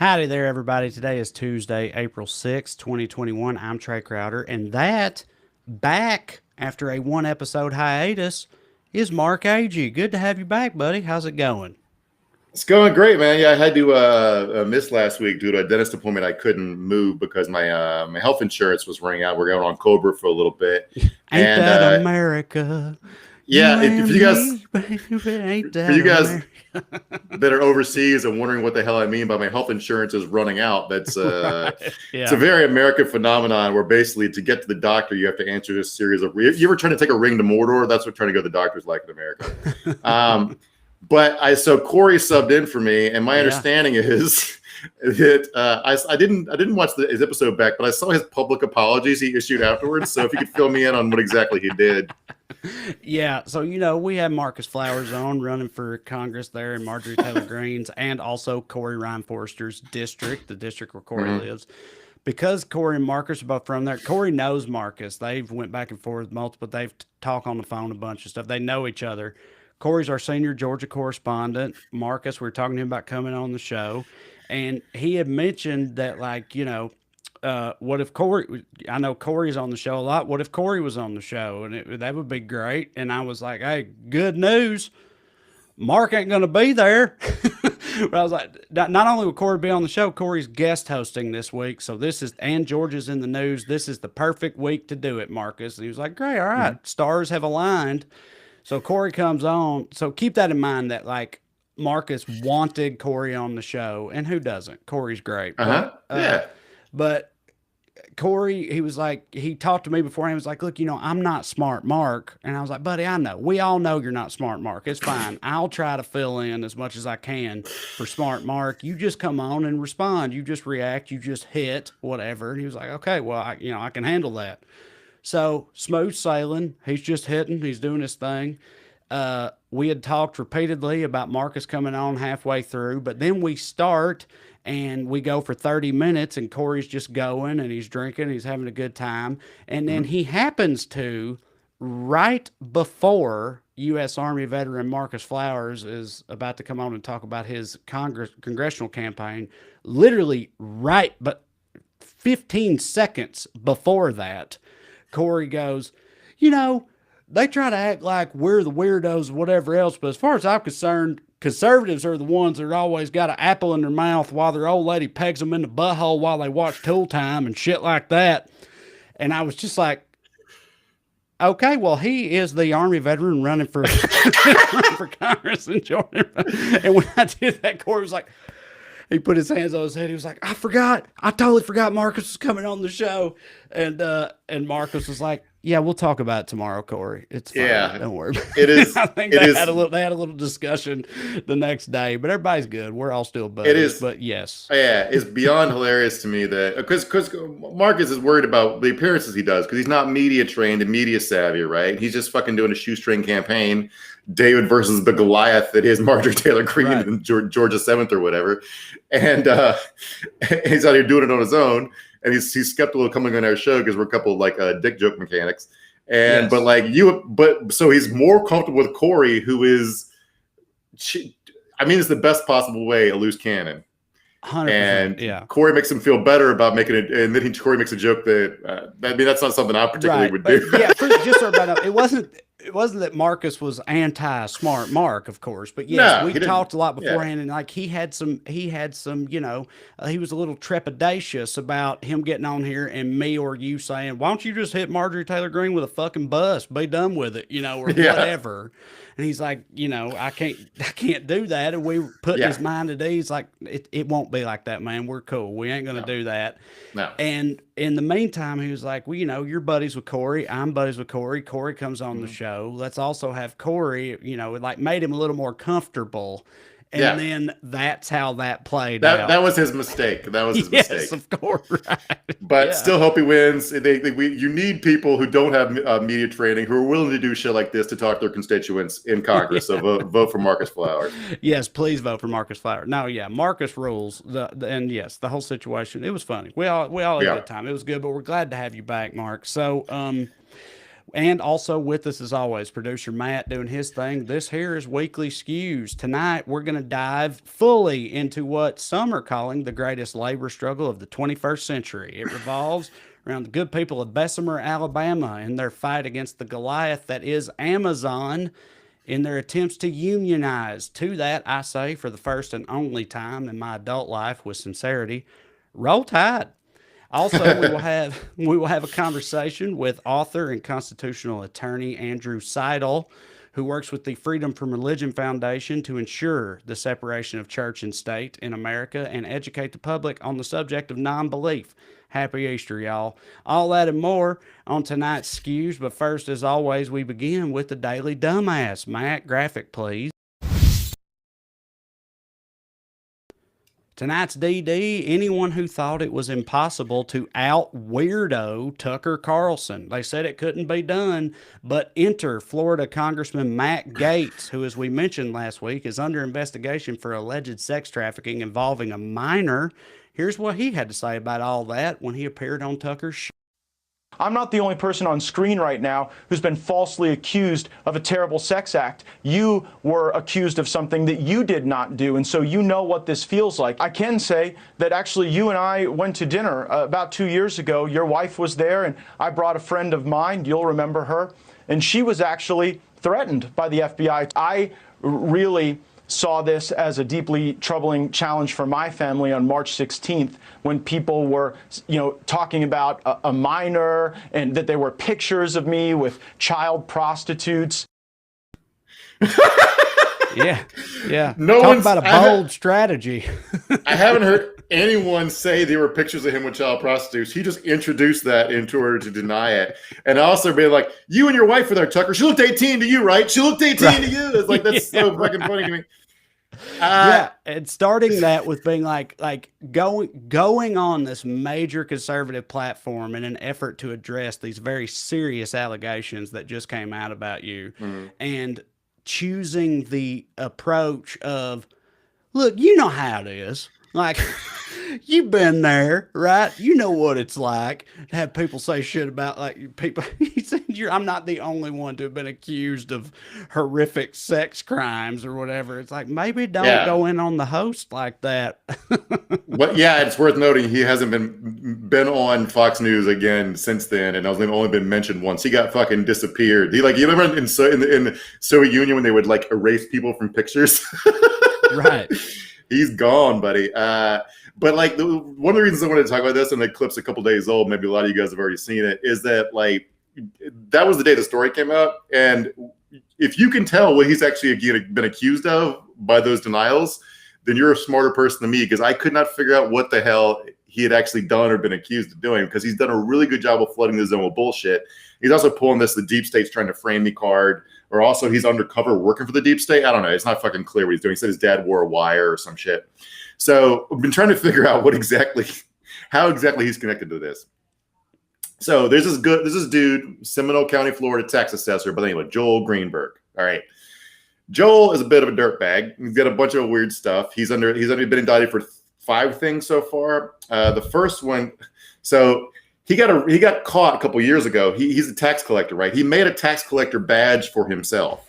Howdy there, everybody. Today is Tuesday, April 6th, 2021. I'm Trey Crowder, and that back after a one episode hiatus is Mark Agee. Good to have you back, buddy. How's it going? It's going great, man. Yeah, I had to miss last week due to a dentist appointment. I couldn't move because my health insurance was running out. We're going on Cobra for a little bit, Ain't and that America? You yeah, if and you guys me, baby, ain't for that you guys America? that are overseas and wondering what the hell I mean by my health insurance is running out, that's Right. it's a Yeah. very American phenomenon where basically to get to the doctor you have to answer this series of. You ever trying to take a ring to Mordor? That's what trying to go to the doctor's like in America. Um, so Corey subbed in for me, and my Yeah. understanding is that I didn't watch his episode back, but I saw his public apologies he issued afterwards. So if you could fill me in on what exactly he did. Yeah, so we had Marcus Flowers on running for Congress there in Marjorie Taylor Greene's, and also Corey Ryan Forster's district, the district where Corey lives. Because Corey and Marcus are both from there, Corey knows Marcus. They've went back and forth multiple. They've talked on the phone a bunch of stuff. They know each other. Corey's our senior Georgia correspondent. Marcus, we were talking to him about coming on the show, and he had mentioned that, what if Corey? I know Corey's on the show a lot. What if Corey was on the show? And that would be great. And I was like, hey, good news. Mark ain't going to be there. But I was like, not only will Corey be on the show, Corey's guest hosting this week. So and Georgia's in the news. This is the perfect week to do it, Marcus. And he was like, great. All right. Stars have aligned. So Corey comes on. So keep that in mind that Marcus wanted Corey on the show. And who doesn't? Corey's great. Uh-huh. Yeah. But Corey, he talked to me beforehand. He was like, look, I'm not smart Mark. And I was like, buddy, I know. We all know you're not smart Mark. It's fine. I'll try to fill in as much as I can for smart Mark. You just come on and respond. You just react. You just hit whatever. And he was like, okay, well, I can handle that. So smooth sailing. He's just hitting. He's doing his thing. We had talked repeatedly about Marcus coming on halfway through, but then we start and we go for 30 minutes and Corey's just going and he's drinking, he's having a good time. And then he happens to, right before U.S. Army veteran Marcus Flowers is about to come on and talk about his congressional campaign, literally right, but 15 seconds before that, Corey goes, they try to act like we're the weirdos, whatever else. But as far as I'm concerned, conservatives are the ones that always got an apple in their mouth while their old lady pegs them in the butthole while they watch Tool Time and shit like that. And I was just like, okay, well, he is the Army veteran running for, running for Congress in Georgia. And when I did that, Corey was like, he put his hands on his head. He was like, I forgot. I totally forgot Marcus was coming on the show. And Marcus was like, yeah, we'll talk about it tomorrow, Corey. It's fine. Yeah. Don't worry. It is. I think It they is. had a little discussion the next day, but everybody's good. We're all still buddies. It is. But yes. Yeah, it's beyond hilarious to me that because Marcus is worried about the appearances he does because he's not media trained and media savvy, right? He's just fucking doing a shoestring campaign, David versus the Goliath that is Marjorie Taylor Greene Right. and Georgia 7th or whatever, and he's out here doing it on his own, and he's skeptical of coming on our show because we're a couple of dick joke mechanics, and Yes. but so he's more comfortable with Corey, who is, I mean, it's the best possible way a loose cannon. 100%. And Yeah. Corey makes him feel better about making it, and then Corey makes a joke that I mean that's not something I particularly would do. But yeah, just so everybody knows, it wasn't that Marcus was anti-smart Mark, of course, but yes, No, we he didn't. talked a lot Yeah. beforehand, and he had some, he was a little trepidatious about him getting on here and me or you saying, why don't you just hit Marjorie Taylor Greene with a fucking bus, be done with it, or Yeah. whatever. And he's like, I can't do that. And we put Yeah. his mind at ease, like it won't be like that, man. We're cool. We ain't gonna do that. No. And in the meantime, he was like, well, you're buddies with Corey. I'm buddies with Corey. Corey comes on the show. Let's also have Corey, it made him a little more comfortable. And Yeah. then that's how that played out. That was his mistake. That was his Yes, mistake. of course. Right. But Yeah. still hope he wins. You need people who don't have media training who are willing to do shit like this to talk to their constituents in Congress. So vote for Marcus Flowers. Yes, please vote for Marcus Flower. No, yeah, Marcus rules. And yes, the whole situation. It was funny. We all had a Yeah. good time. It was good, but we're glad to have you back, Mark. So, And also with us, as always, producer Matt doing his thing. This here is Weekly Skews. Tonight, we're going to dive fully into what some are calling the greatest labor struggle of the 21st century. It revolves around the good people of Bessemer, Alabama, and their fight against the Goliath that is Amazon in their attempts to unionize. To that, I say, for the first and only time in my adult life with sincerity, roll tide. Also, we will have a conversation with author and constitutional attorney Andrew Seidel, who works with the Freedom from Religion Foundation to ensure the separation of church and state in America and educate the public on the subject of non-belief. Happy Easter, y'all. All that and more on tonight's Skews. But first, as always, we begin with the Daily Dumbass. Matt, graphic, please. Tonight's DD, anyone who thought it was impossible to out weirdo Tucker Carlson. They said it couldn't be done, but enter Florida Congressman Matt Gaetz, who, as we mentioned last week, is under investigation for alleged sex trafficking involving a minor. Here's what he had to say about all that when he appeared on Tucker's show. I'm not the only person on screen right now who's been falsely accused of a terrible sex act. You were accused of something that you did not do, and so you know what this feels like. I can say that actually you and I went to dinner about 2 years ago. Your wife was there, and I brought a friend of mine. You'll remember her. And she was actually threatened by the FBI. I really saw this as a deeply troubling challenge for my family on March 16th when people were, talking about a minor and that there were pictures of me with child prostitutes. Yeah. No Talk one's about a bold strategy. I haven't heard anyone say there were pictures of him with child prostitutes. He just introduced that into order to deny it. And also be like, you and your wife were there, Tucker. She looked 18 to you, right? She looked 18 to you. It's like, that's so fucking funny to me. And starting that with being like going on this major conservative platform in an effort to address these very serious allegations that just came out about you, and choosing the approach of, look, you know how it is. Like, you've been there, right? You know what it's like to have people say shit about, like, people. He said, I'm not the only one to have been accused of horrific sex crimes or whatever. It's like, maybe don't go in on the host like that. But yeah, it's worth noting he hasn't been on Fox News again since then, and only been mentioned once. He got fucking disappeared. You remember in the Soviet Union when they would like erase people from pictures? Right. He's gone, buddy. But like one of the reasons I wanted to talk about this, and the clip's a couple days old, maybe a lot of you guys have already seen it, is that like that was the day the story came out. And if you can tell what he's actually been accused of by those denials, then you're a smarter person than me, because I could not figure out what the hell he had actually done or been accused of doing, because he's done a really good job of flooding the zone with bullshit. He's also pulling the deep state's trying to frame me card, or also he's undercover working for the deep state. I don't know. It's not fucking clear what he's doing. He said his dad wore a wire or some shit. So I've been trying to figure out how exactly he's connected to this. So there's this dude, Seminole County, Florida tax assessor, but anyway, Joel Greenberg. All right. Joel is a bit of a dirtbag. He's got a bunch of weird stuff. He's been indicted for 5 things so far. The first one, so he got caught a couple years ago. He's a tax collector, right? He made a tax collector badge for himself,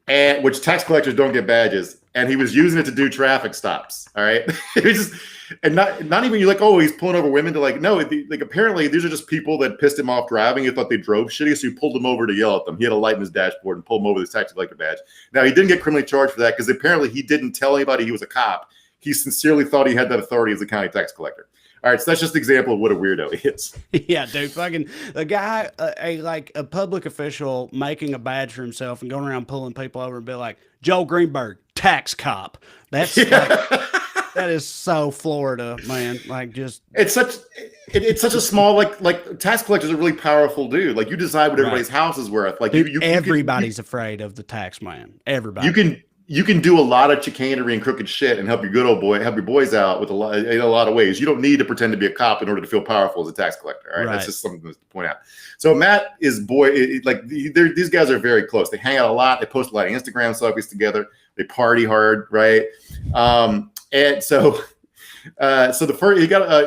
and which tax collectors don't get badges, and he was using it to do traffic stops. All right, it was just, and not even you're like, oh, he's pulling over women to like, no, like apparently these are just people that pissed him off driving. He thought they drove shitty, so he pulled them over to yell at them. He had a light in his dashboard and pulled them over with his tax collector badge. Now he didn't get criminally charged for that because apparently he didn't tell anybody he was a cop. He sincerely thought he had that authority as a county tax collector. All right, so that's just an example of what a weirdo he is. Yeah, dude, fucking a guy, a public official making a badge for himself and going around pulling people over and be like, Joel Greenberg, tax cop. That's that is so Florida, man. Like, just it's such a small like tax collectors are really powerful, dude. Like, you decide what everybody's house is worth. Like, dude, everybody's afraid of the tax man. Everybody. You can do a lot of chicanery and crooked shit and help your boys out with in a lot of ways. You don't need to pretend to be a cop in order to feel powerful as a tax collector. All right, that's just something to point out. So Matt is these guys are very close. They hang out a lot. They post a lot of Instagram selfies together. They party hard, right? And so So the first,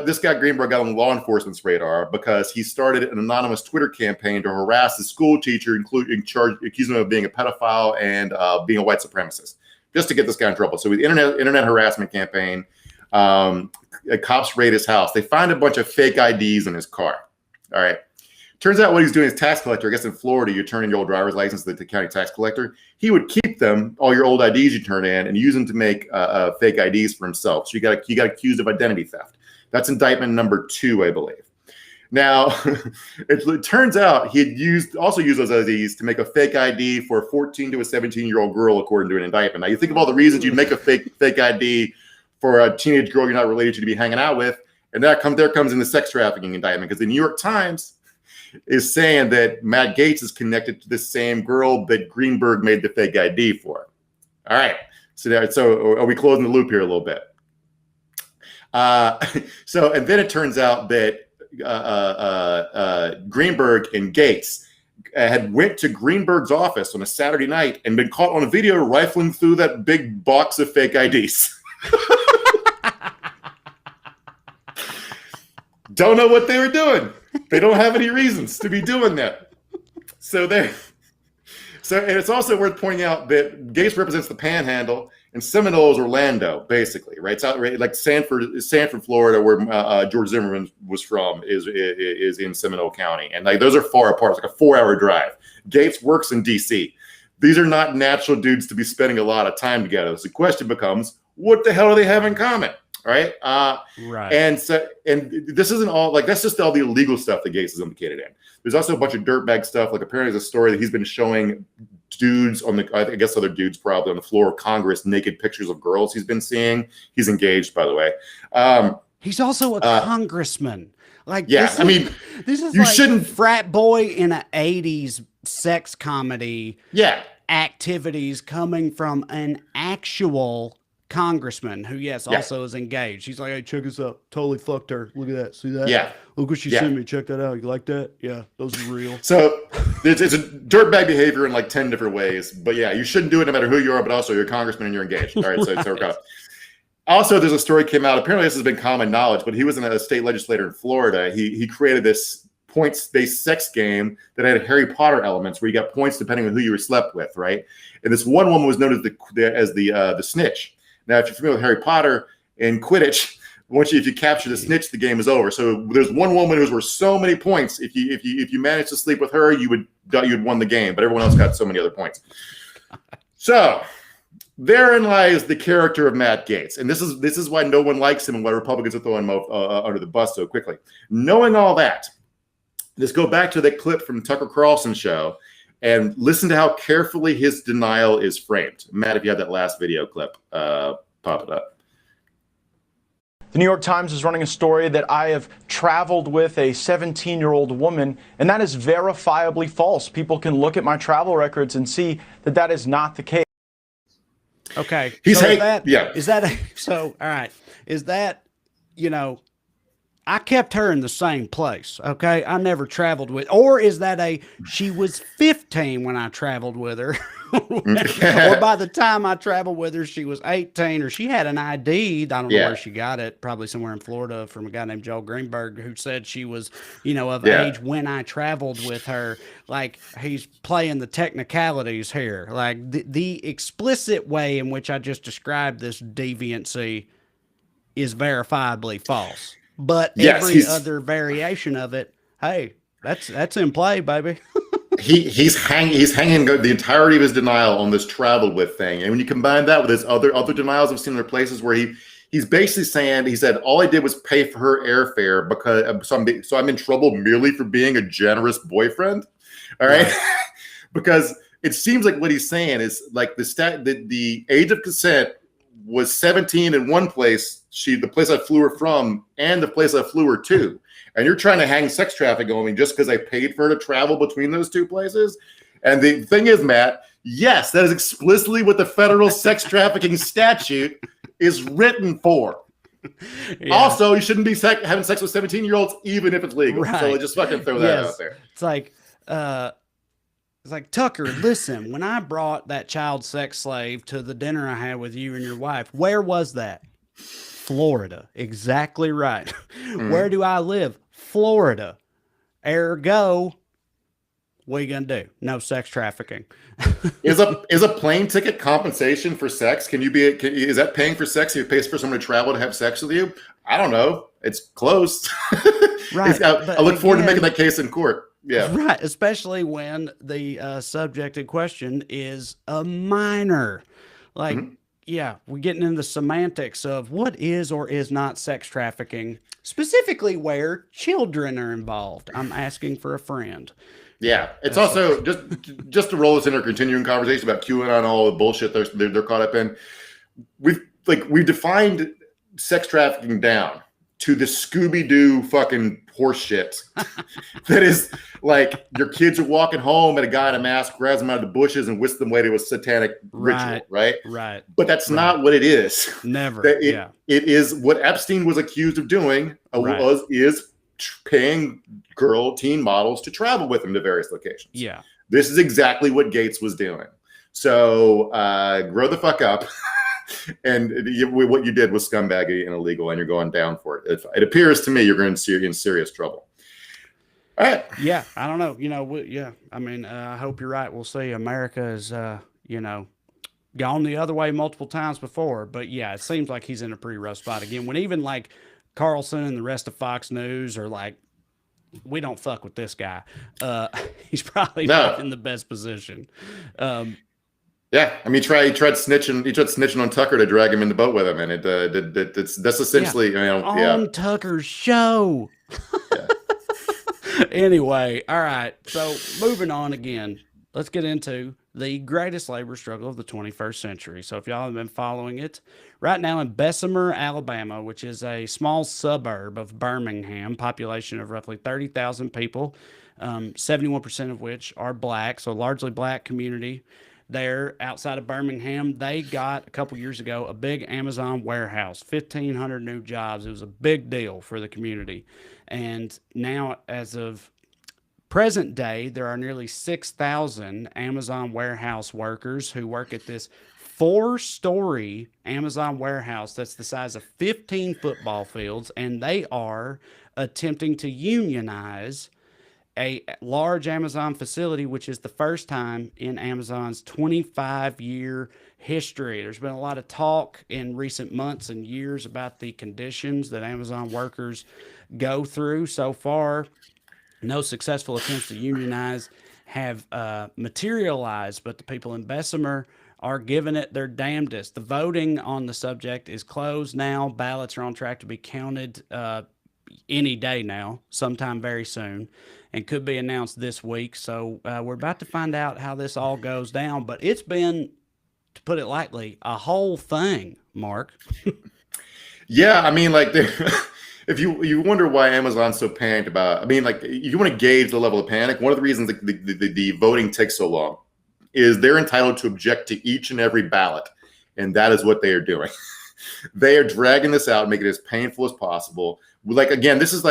this guy Greenberg got on law enforcement's radar because he started an anonymous Twitter campaign to harass the school teacher, accusing him of being a pedophile and being a white supremacist, just to get this guy in trouble. So with internet harassment campaign, cops raid his house. They find a bunch of fake IDs in his car. All right. Turns out what he's doing is tax collector. I guess in Florida, you turn in your old driver's license to the county tax collector. He would keep them, all your old IDs you turn in, and use them to make fake IDs for himself. So he got accused of identity theft. That's indictment number 2, I believe. Now, it turns out he had also used those IDs to make a fake ID for a 14 to a 17-year-old girl, according to an indictment. Now, you think of all the reasons you'd make a fake ID for a teenage girl you're not related to be hanging out with, and there comes in the sex trafficking indictment, because the New York Times is saying that Matt Gaetz is connected to the same girl that Greenberg made the fake ID for. All right. So are we closing the loop here a little bit? And then it turns out that Greenberg and Gaetz had went to Greenberg's office on a Saturday night and been caught on a video rifling through that big box of fake IDs. Don't know what they were doing. They don't have any reasons to be doing that. So and it's also worth pointing out that Gaetz represents the Panhandle, and Seminole is Orlando, basically, right? It's out like Sanford, Florida, where George Zimmerman was from, is in Seminole County, and like those are far apart. It's like a 4-hour drive. Gaetz works in D.C. These are not natural dudes to be spending a lot of time together. So the question becomes, what the hell do they have in common? Right. Right. And this isn't all, like, that's just all the illegal stuff that Gaetz is implicated in. There's also a bunch of dirtbag stuff. Like, apparently there's a story that he's been showing dudes I guess other dudes probably on the floor of Congress, naked pictures of girls he's been seeing. He's engaged, by the way. He's also a congressman. Like, yeah, this is you like shouldn't frat boy in an 80s sex comedy. Yeah. Activities coming from an actual congressman who, yes, also is engaged. He's like, hey, check this out. Totally fucked her. Look at that. See that? Yeah. Look what she sent me. Check that out. You like that? Yeah, those are real. So it's a dirtbag behavior in like 10 different ways. But yeah, you shouldn't do it no matter who you are, but also you're a congressman and you're engaged. All right. So also, there's a story came out. Apparently, this has been common knowledge, but he was a state legislator in Florida. He created this points-based sex game that had Harry Potter elements where you got points depending on who you were slept with, right? And this one woman was known as the snitch. Now, if you're familiar with Harry Potter and Quidditch, if you capture the snitch, the game is over. So there's one woman who's worth so many points. If you manage to sleep with her, you'd won the game. But everyone else got so many other points. So therein lies the character of Matt Gaetz, and this is why no one likes him and why Republicans are throwing him under the bus so quickly. Knowing all that, let's go back to that clip from Tucker Carlson's show and listen to how carefully his denial is framed. Matt, if you have that last video clip, pop it up. The New York Times is running a story that I have traveled with a 17-year-old woman, and that is verifiably false. People can look at my travel records and see that that is not the case. Okay. All right. Is that, I kept her in the same place. Okay. I never traveled with, or is that she was 15 when I traveled with her, or by the time I traveled with her, she was 18, or she had an ID. I don't know where she got it, probably somewhere in Florida from a guy named Joel Greenberg, who said she was, of age when I traveled with her. Like, he's playing the technicalities here. Like the explicit way in which I just described this deviancy is verifiably false. But every other variation of it, hey, that's in play, baby. he's hanging the entirety of his denial on this travel with thing, and when you combine that with his other denials I've seen in other places where he's basically saying, he said all I did was pay for her airfare because so I'm in trouble merely for being a generous boyfriend. All right, because it seems like what he's saying is like the age of consent was 17 in one place, the place I flew her from, and the place I flew her to. And you're trying to hang sex trafficking on me just because I paid for her to travel between those two places. And the thing is, Matt, yes, that is explicitly what the federal sex trafficking statute is written for. Yeah. Also, you shouldn't be having sex with 17-year-olds, even if it's legal. Right. So just fucking throw that out there. It's like, Tucker, listen, when I brought that child sex slave to the dinner I had with you and your wife, where was that? Florida. Exactly right. Mhm. Where do I live? Florida. Ergo, what are you gonna do? No sex trafficking. Is a plane ticket compensation for sex? Is that paying for sex if you pay for someone to travel to have sex with you? I don't know. It's close. Right. I But look forward to making again, that case in court. Yeah. right, especially when the subject in question is a minor. Like, Mhm. yeah, we're getting into the semantics of what is or is not sex trafficking, specifically where children are involved. I'm asking for a friend. Yeah. It's So, also just to roll this into a continuing conversation about QAnon and all the bullshit they're caught up in. We've defined sex trafficking down to the Scooby-Doo fucking horse shit that is like your kids are walking home and a guy in a mask grabs them out of the bushes and whisks them away to a satanic right, ritual, right? right, But that's right. not what it is. Never. That Yeah, it is what Epstein was accused of doing right. is paying teen models to travel with him to various locations. Yeah. This is exactly what Gaetz was doing. So grow the fuck up. And what you did was scumbaggy and illegal, and you're going down for it. It appears to me you're in serious trouble. All right. Yeah. I don't know. Yeah. I mean, I hope you're right. We'll see. America is, gone the other way multiple times before. But yeah, it seems like he's in a pretty rough spot again. When even like Carlson and the rest of Fox News are like, we don't fuck with this guy. He's probably not No. in the best position. Yeah, I mean, he tried snitching. He tried snitching on Tucker to drag him in the boat with him, and that's essentially, On Tucker's show. Yeah. Anyway, all right. So moving on again, let's get into the greatest labor struggle of the 21st century. So if y'all have been following it, right now in Bessemer, Alabama, which is a small suburb of Birmingham, population of roughly 30,000 people, 71% of which are black, so largely black community. There outside of Birmingham, they got a couple years ago a big Amazon warehouse, 1,500 new jobs. It was a big deal for the community. And now, as of present day, there are nearly 6,000 Amazon warehouse workers who work at this 4-story Amazon warehouse that's the size of 15 football fields, and they are attempting to unionize a large Amazon facility, which is the first time in Amazon's 25-year history. There's been a lot of talk in recent months and years about the conditions that Amazon workers go through. So far, no successful attempts to unionize have materialized, but the people in Bessemer are giving it their damnedest. The voting on the subject is closed now. Ballots are on track to be counted any day now, sometime very soon, and could be announced this week. So we're about to find out how this all goes down. But it's been, to put it lightly, a whole thing, Mark. Yeah, I mean, like, if you wonder why Amazon's so panicked about, I mean, like, you want to gauge the level of panic. One of the reasons the voting takes so long is they're entitled to object to each and every ballot, and that is what they are doing. They are dragging this out, making it as painful as possible. Like, again, this is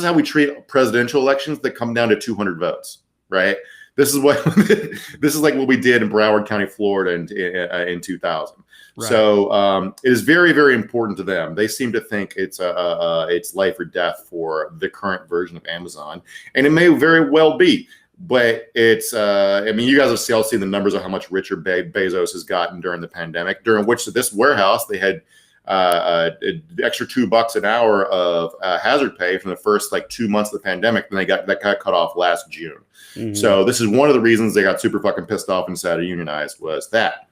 how we treat presidential elections that come down to 200 votes, right? This is what this is like what we did in Broward County, Florida, in 2000. Right. So it is very, very important to them. They seem to think it's life or death for the current version of Amazon, and it may very well be. But it's, I mean, you guys have all seen the numbers of how much richer Bezos has gotten during the pandemic, during which this warehouse, they had extra $2 an hour of hazard pay from the first 2 months of the pandemic. Then that got cut off last June. Mm-hmm. So this is one of the reasons they got super fucking pissed off and decided to unionize was that.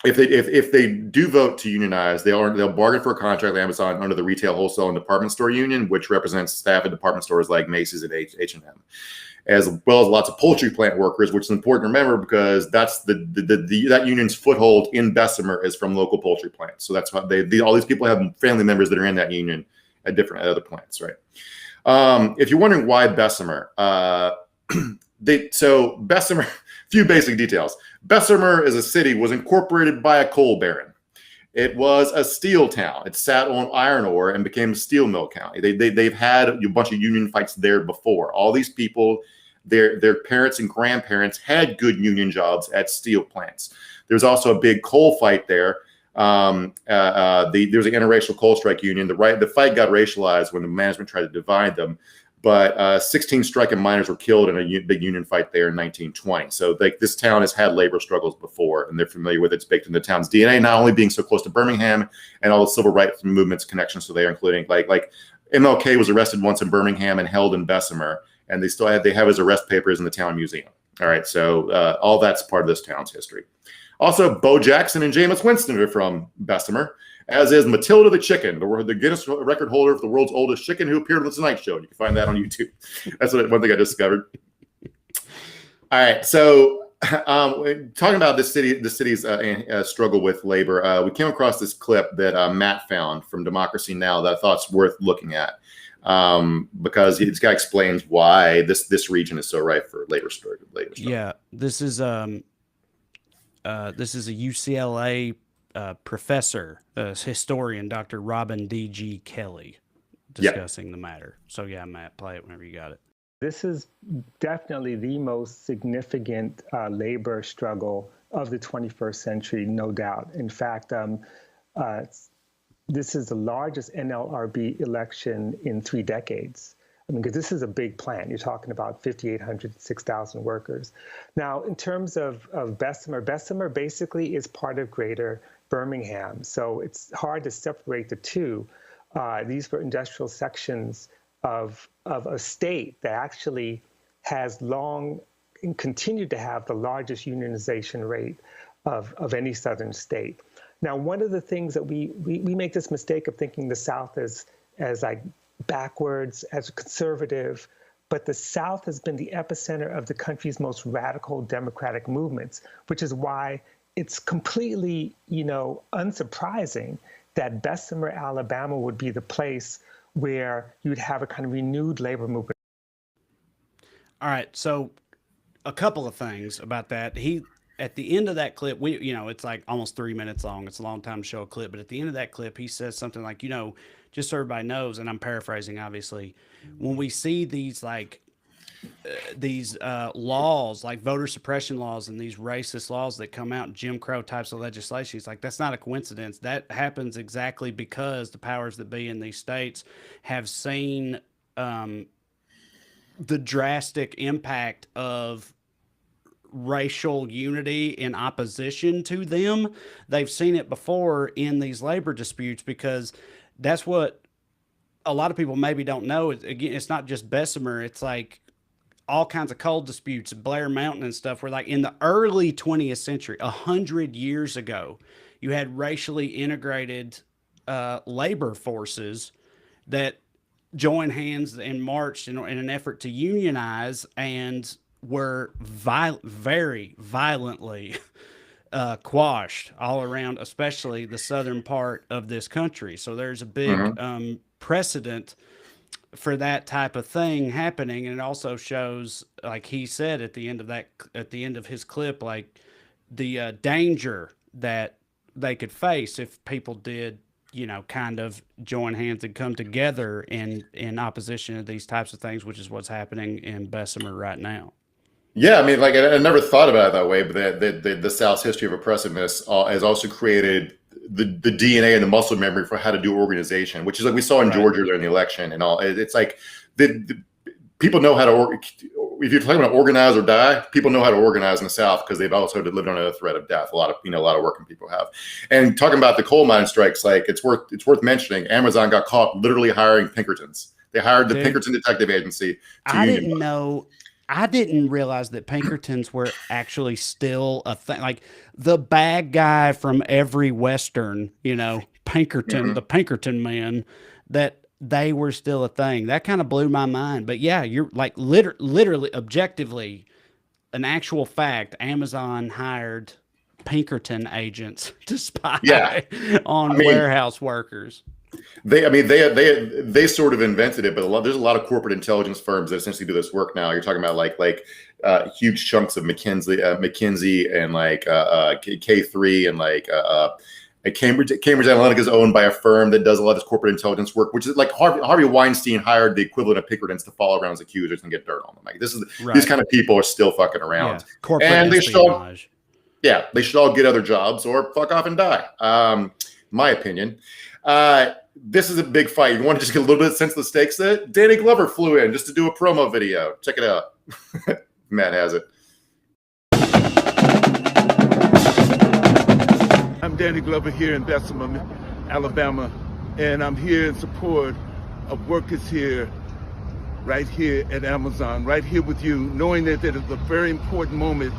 If they do vote to unionize, they'll bargain for a contract with Amazon under the Retail, Wholesale, and Department Store Union, which represents staff at department stores like Macy's and H&M, as well as lots of poultry plant workers, which is important to remember because that's that union's foothold in Bessemer is from local poultry plants. So that's why all these people have family members that are in that union at other plants, right? If you're wondering why Bessemer, Bessemer, few basic details. Bessemer as a city was incorporated by a coal baron. It was a steel town. It sat on iron ore and became a steel mill county. They've had a bunch of union fights there before. All these people, their parents and grandparents had good union jobs at steel plants. There's also a big coal fight there There was an interracial coal strike union. The fight got racialized when the management tried to divide them. But 16 striking miners were killed in a big union fight there in 1920. So this town has had labor struggles before, and they're familiar with it. It's baked in the town's DNA, not only being so close to Birmingham and all the civil rights movement's connections to there, including like MLK was arrested once in Birmingham and held in Bessemer, and they have his arrest papers in the town museum. All right, so all that's part of this town's history. Also, Bo Jackson and Jameis Winston are from Bessemer, as is Matilda the chicken, the Guinness record holder for the world's oldest chicken, who appeared on the Tonight Show. You can find that on YouTube. That's one thing I discovered. All right, so talking about the city's struggle with labor, we came across this clip that Matt found from Democracy Now! That I thought's worth looking at, because this guy explains why this region is so ripe for labor struggle. Yeah, this is a UCLA professor, historian, Dr. Robin D.G. Kelly, discussing the matter. So yeah, Matt, play it whenever you got it. This is definitely the most significant labor struggle of the 21st century, no doubt. In fact, this is the largest NLRB election in 3 decades. I mean, because this is a big plant. You're talking about 5,800, 6,000 workers. Now, in terms of Bessemer, Bessemer basically is part of greater Birmingham. So it's hard to separate the two. These were industrial sections of a state that actually has long and continued to have the largest unionization rate of any southern state. Now, one of the things that we make this mistake of thinking the South as like backwards, as conservative, but the South has been the epicenter of the country's most radical democratic movements, which is why it's completely, unsurprising that Bessemer, Alabama would be the place where you'd have a kind of renewed labor movement. All right, so a couple of things about that. At the end of that clip, it's like almost 3 minutes long. It's a long time to show a clip, but at the end of that clip, he says something like, just so everybody knows, and I'm paraphrasing, obviously, when we see these laws, like voter suppression laws and these racist laws that come out, Jim Crow types of legislation, it's like, that's not a coincidence. That happens exactly because the powers that be in these states have seen the drastic impact of racial unity in opposition to them. They've seen it before in these labor disputes, because that's what a lot of people maybe don't know. Again, it's not just Bessemer. It's like all kinds of coal disputes, Blair Mountain and stuff, where like in the early 20th century, 100 years ago, you had racially integrated labor forces that joined hands and marched in an effort to unionize, and were very violently quashed all around, especially the southern part of this country. So there's a big precedent for that type of thing happening, and it also shows, like he said at the end of his clip, like the danger that they could face if people did, kind of join hands and come together in opposition to these types of things, which is what's happening in Bessemer right now. Yeah, I mean, like I never thought about it that way, but the South's history of oppressiveness has also created the DNA and the muscle memory for how to do organization, which is like we saw in Georgia during the election and all. It's like the people know how to if you're talking about organize or die, people know how to organize in the South because they've also lived under a threat of death. A lot of working people have. And talking about the coal mine strikes, like it's worth mentioning. Amazon got caught literally hiring Pinkertons. They hired the Pinkerton Detective Agency. I didn't realize that Pinkertons were actually still a thing. Like the bad guy from every Western, Pinkerton, the Pinkerton man, that they were still a thing. That kind of blew my mind. But yeah, you're like literally, objectively, an actual fact. Amazon hired Pinkerton agents to spy on warehouse workers. They sort of invented it, but there's a lot of corporate intelligence firms that essentially do this work now. You're talking about like huge chunks of McKinsey and like K3 and like Cambridge Analytica is owned by a firm that does a lot of this corporate intelligence work, which is like Harvey Weinstein hired the equivalent of Pinkertons to follow around his accusers and get dirt on them. Like these kind of people are still fucking around. Corporate espionage. yeah, they should all get other jobs or fuck off and die. My opinion. This is a big fight. You want to just get a little bit of sense of the stakes there? Danny Glover flew in just to do a promo video. Check it out. Matt has it. I'm Danny Glover here in Bessemer, Alabama, and I'm here in support of workers here, right here at Amazon, right here with you, knowing that it is a very important moment.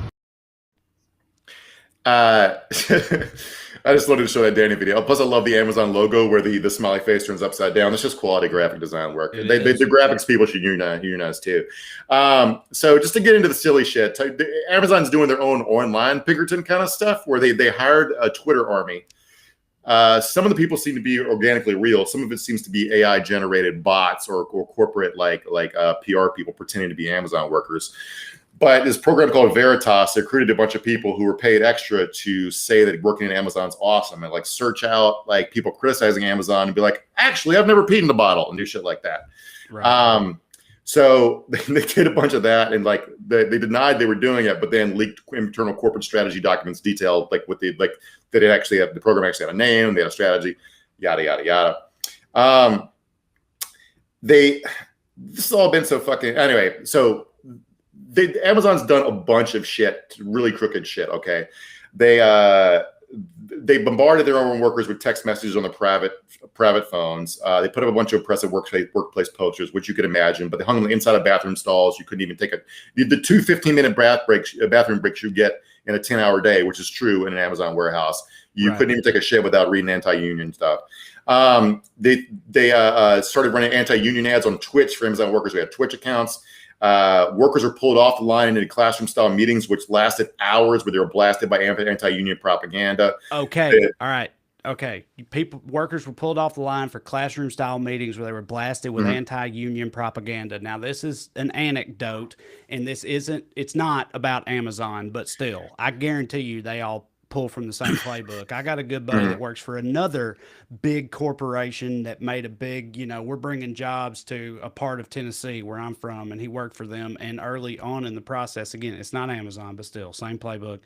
I just wanted to show that Danny video. Plus, I love the Amazon logo where the smiley face turns upside down. It's just quality graphic design work. The graphics people should unionize too. So just to get into the silly shit, Amazon's doing their own online Pinkerton kind of stuff where they hired a Twitter army. Some of the people seem to be organically real. Some of it seems to be AI generated bots or corporate like PR people pretending to be Amazon workers. But this program called Veritas, they recruited a bunch of people who were paid extra to say that working at Amazon's awesome and like search out like people criticizing Amazon and be like, actually, I've never peed in the bottle and do shit like that. Right. So they did a bunch of that and like they denied they were doing it, but then leaked internal corporate strategy documents detailed like what that it actually had, the program actually had a name, they had a strategy, yada yada yada. This has all been so fucking anyway. So Amazon's done a bunch of shit, really crooked shit. Okay, they bombarded their own workers with text messages on their private phones. They put up a bunch of oppressive workplace posters, which you could imagine, but they hung them inside of bathroom stalls. You couldn't even take the 2 15-minute bathroom breaks you get in a 10-hour day, which is true in an Amazon warehouse. You couldn't even take a shit without reading anti-union stuff. They started running anti-union ads on Twitch for Amazon workers who had Twitch accounts. Workers were pulled off the line into classroom style meetings, which lasted hours, where they were blasted by anti-union propaganda. Okay. All right. Okay. Workers were pulled off the line for classroom style meetings where they were blasted with anti-union propaganda. Now, this is an anecdote, and it's not about Amazon, but still, I guarantee you they all pull from the same playbook. I got a good buddy that works for another big corporation that made a big, we're bringing jobs to a part of Tennessee where I'm from, and he worked for them. And early on in the process, again, it's not Amazon, but still same playbook.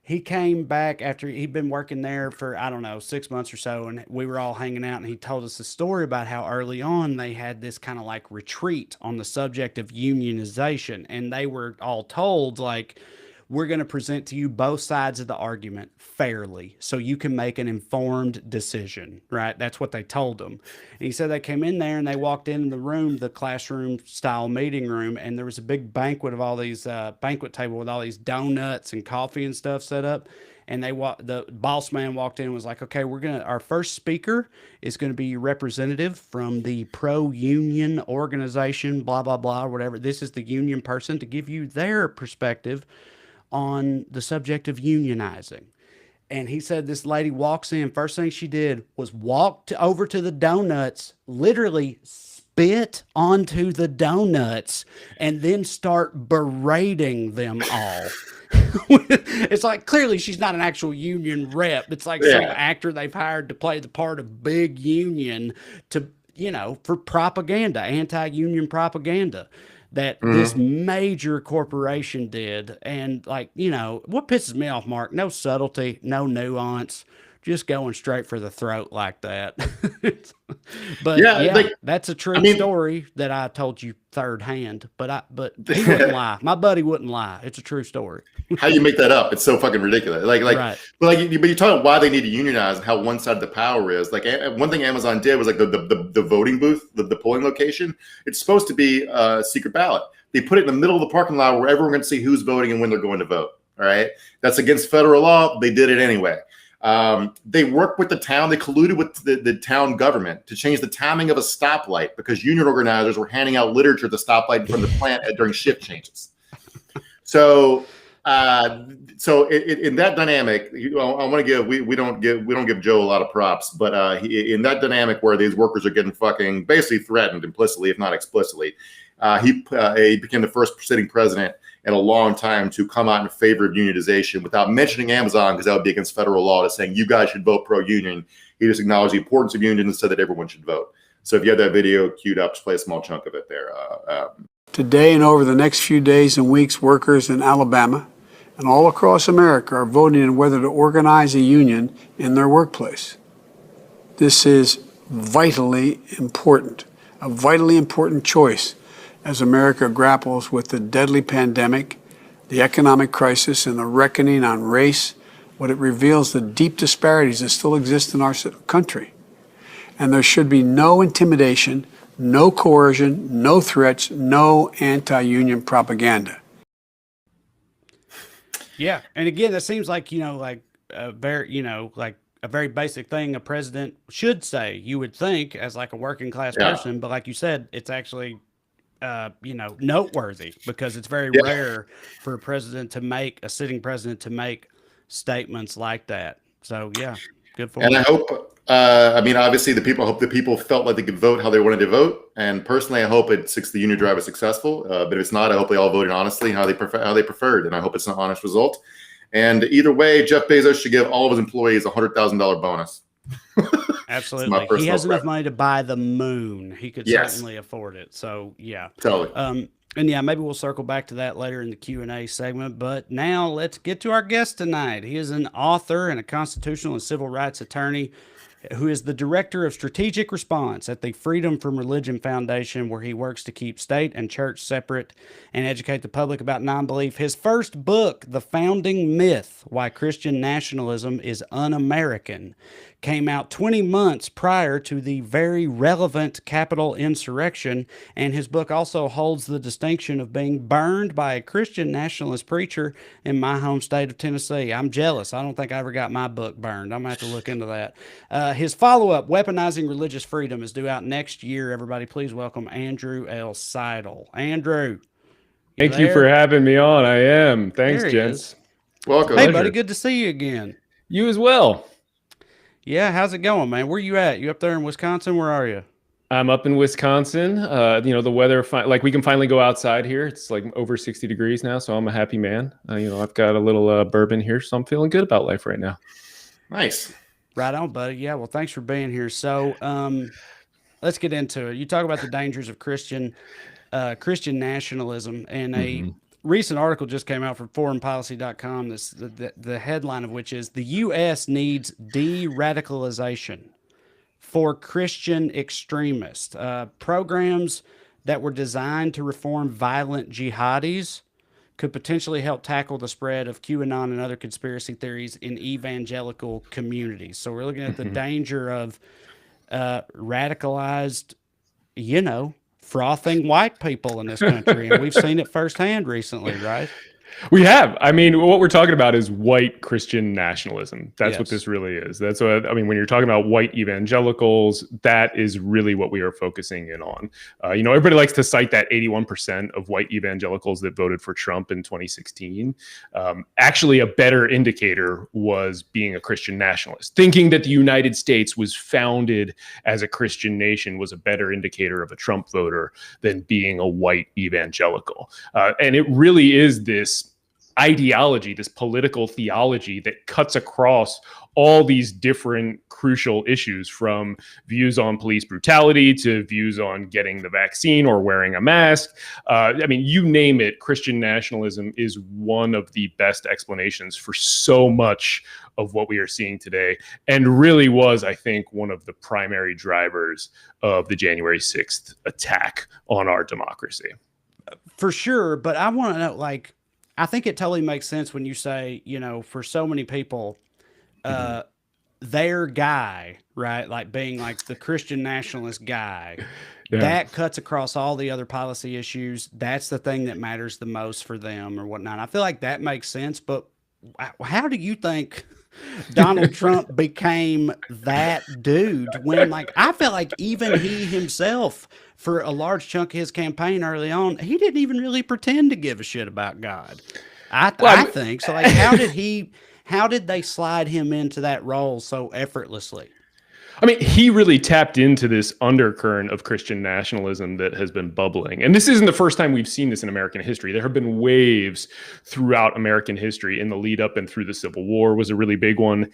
He came back after he'd been working there for, I don't know, 6 months or so. And we were all hanging out, and he told us a story about how early on they had this kind of like retreat on the subject of unionization. And they were all told like, we're going to present to you both sides of the argument fairly so you can make an informed decision, right? That's what they told them. And he said they came in there and they walked in the room, the classroom style meeting room, and there was a big banquet of all these banquet table with all these donuts and coffee and stuff set up. And the boss man walked in and was like, okay, our first speaker is going to be your representative from the pro-union organization, blah, blah, blah, or whatever. This is the union person to give you their perspective on the subject of unionizing. And he said this lady walks in, first thing she did was walk over to the donuts, literally spit onto the donuts, and then start berating them all. It's like, clearly she's not an actual union rep. It's like some actor they've hired to play the part of big union to, for propaganda, anti-union propaganda that this major corporation did. And like, what pisses me off, Mark, no subtlety, no nuance, just going straight for the throat like that. But that's a true story that I told you third hand, but he wouldn't lie. My buddy wouldn't lie. It's a true story. How you make that up? It's so fucking ridiculous. Right. But you talk about why they need to unionize and how one side of the power is. Like one thing Amazon did was like the voting booth, the polling location. It's supposed to be a secret ballot. They put it in the middle of the parking lot where everyone can see who's voting and when they're going to vote. All right, that's against federal law. They did it anyway. They worked with the town. They colluded with the town government to change the timing of a stoplight because union organizers were handing out literature at the stoplight from the plant during shift changes. So in that dynamic, I want to give we don't give Joe a lot of props, but in that dynamic where these workers are getting fucking basically threatened implicitly, if not explicitly, he became the first sitting president in a long time to come out in favor of unionization without mentioning Amazon, because that would be against federal law, to saying you guys should vote pro-union. He just acknowledged the importance of unions and said that everyone should vote. So if you have that video queued up, just play a small chunk of it there. Today and over the next few days and weeks, workers in Alabama and all across America are voting on whether to organize a union in their workplace. This is vitally important, a vitally important choice as America grapples with the deadly pandemic, the economic crisis, and the reckoning on race. What it reveals the deep disparities that still exist in our country. And there should be no intimidation, no coercion, no threats, no anti-union propaganda. Yeah, and again, that seems like like a very like a very basic thing a president should say. You would think as like a working class person, but like you said, it's actually noteworthy because it's very rare for a sitting president to make statements like that. So yeah, good for him. And I hope, obviously the people felt like they could vote how they wanted to vote. And personally, I hope the union drive is successful. But if it's not, I hope they all voted honestly how they preferred. And I hope it's an honest result. And either way, Jeff Bezos should give all of his employees a $100,000 bonus. Absolutely. He has enough money to buy the moon. He could certainly afford it. So yeah. Totally. And yeah, maybe we'll circle back to that later in the Q&A segment. But now let's get to our guest tonight. He is an author and a constitutional and civil rights attorney who is the director of strategic response at the Freedom from Religion Foundation, where he works to keep state and church separate and educate the public about non-belief. His first book, The Founding Myth, Why Christian Nationalism is Un-American, came out 20 months prior to the very relevant Capitol insurrection, and his book also holds the distinction of being burned by a Christian nationalist preacher in my home state of Tennessee. I'm jealous. I don't think I ever got my book burned. I'm going to have to look into that. His follow-up, Weaponizing Religious Freedom, is due out next year. Everybody, please welcome Andrew L. Seidel. Andrew. Thank you for having me on. I am. Thanks, gents. Welcome. Hey, buddy. Good to see you again. You as well. Yeah, how's it going, man? Where you at? You up there in Wisconsin? Where are you? I'm up in Wisconsin. The weather, we can finally go outside here. It's like over 60 degrees now, so I'm a happy man. I've got a little bourbon here, so I'm feeling good about life right now. Nice. Right on, buddy. Yeah, well, thanks for being here. So let's get into it. You talk about the dangers of Christian nationalism, and a recent article just came out from foreignpolicy.com. The headline of which is, the U.S. needs de-radicalization for Christian extremists. Programs that were designed to reform violent jihadis could potentially help tackle the spread of QAnon and other conspiracy theories in evangelical communities. So we're looking at the danger of radicalized, frothing white people in this country. And we've seen it firsthand recently, right? We have. I mean, what we're talking about is white Christian nationalism. That's what this really is. That's what, when you're talking about white evangelicals, that is really what we are focusing in on. Everybody likes to cite that 81% of white evangelicals that voted for Trump in 2016. Actually, a better indicator was being a Christian nationalist. Thinking that the United States was founded as a Christian nation was a better indicator of a Trump voter than being a white evangelical. And it really is this ideology, this political theology that cuts across all these different crucial issues, from views on police brutality to views on getting the vaccine or wearing a mask. You name it, Christian nationalism is one of the best explanations for so much of what we are seeing today, and really was, I think, one of the primary drivers of the January 6th attack on our democracy. For sure, but I want to know, I think it totally makes sense when you say, for so many people, their guy, right? Like being like the Christian nationalist guy, that cuts across all the other policy issues. That's the thing that matters the most for them or whatnot. I feel like that makes sense, but how do you think Donald Trump became that dude when, I felt like even he himself, for a large chunk of his campaign early on, he didn't even really pretend to give a shit about God. I think so. How did they slide him into that role so effortlessly? He really tapped into this undercurrent of Christian nationalism that has been bubbling. And this isn't the first time we've seen this in American history. There have been waves throughout American history. In the lead up and through the Civil War was a really big one.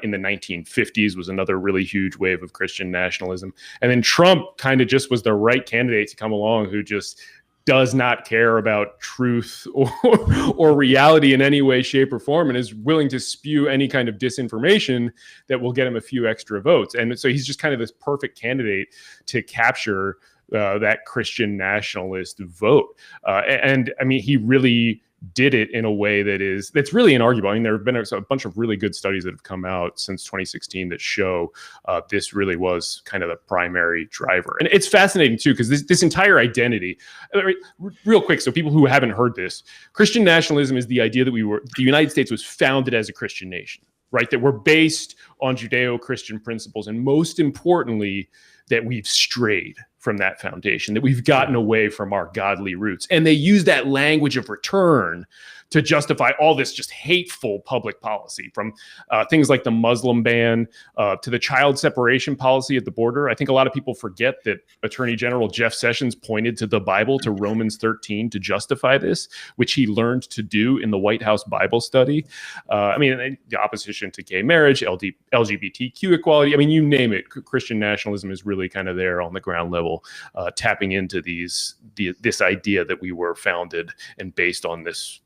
In the 1950s was another really huge wave of Christian nationalism. And then Trump kind of just was the right candidate to come along, who just does not care about truth or reality in any way, shape, or form, and is willing to spew any kind of disinformation that will get him a few extra votes. And so he's just kind of this perfect candidate to capture that Christian nationalist vote. And I mean, he really did it in a way that's really inarguable. I mean, there have been a bunch of really good studies that have come out since 2016 that show this really was kind of the primary driver. And it's fascinating too, because this entire identity, real quick, so people who haven't heard this, Christian nationalism is the idea that the United States was founded as a Christian nation, right? That we're based on Judeo-Christian principles, and most importantly, that we've strayed from that foundation, that we've gotten away from our godly roots. And they use that language of return to justify all this just hateful public policy, from things like the Muslim ban to the child separation policy at the border. I think a lot of people forget that Attorney General Jeff Sessions pointed to the Bible, to Romans 13, to justify this, which he learned to do in the White House Bible study. I mean, the opposition to gay marriage, LGBTQ equality, I mean, you name it. Christian nationalism is really kind of there on the ground level, tapping into this idea that we were founded and based on this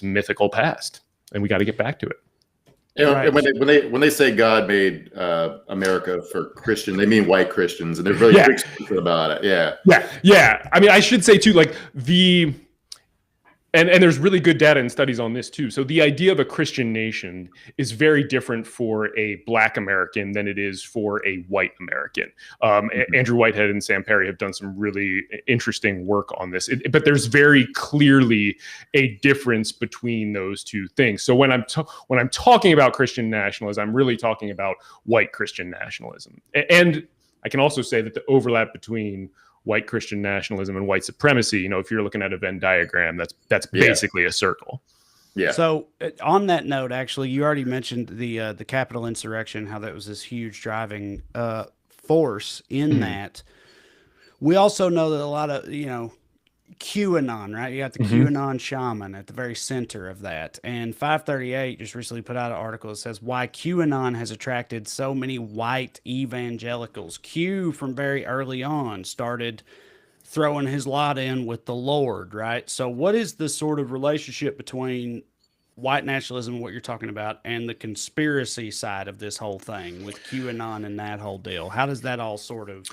mythical past, and we got to get back to it. Right. When they say God made America for Christian, they mean white Christians, and they're really explicit about it. Yeah. I mean, I should say too, like and there's really good data and studies on this too. So the idea of a Christian nation is very different for a Black American than it is for a white American. Andrew Whitehead and Sam Perry have done some really interesting work on this, but there's very clearly a difference between those two things. So when I'm talking about Christian nationalism, I'm really talking about white Christian nationalism. And I can also say that the overlap between white Christian nationalism and white supremacy, if you're looking at a Venn diagram, that's basically a circle. Yeah. So on that note, actually, you already mentioned the Capitol insurrection, how that was this huge driving force in that. We also know that a lot of, QAnon, right? You got the QAnon shaman at the very center of that. And 538 just recently put out an article that says why QAnon has attracted so many white evangelicals. Q, from very early on, started throwing his lot in with the Lord, right? So what is the sort of relationship between white nationalism, what you're talking about, and the conspiracy side of this whole thing with QAnon and that whole deal? How does that all sort of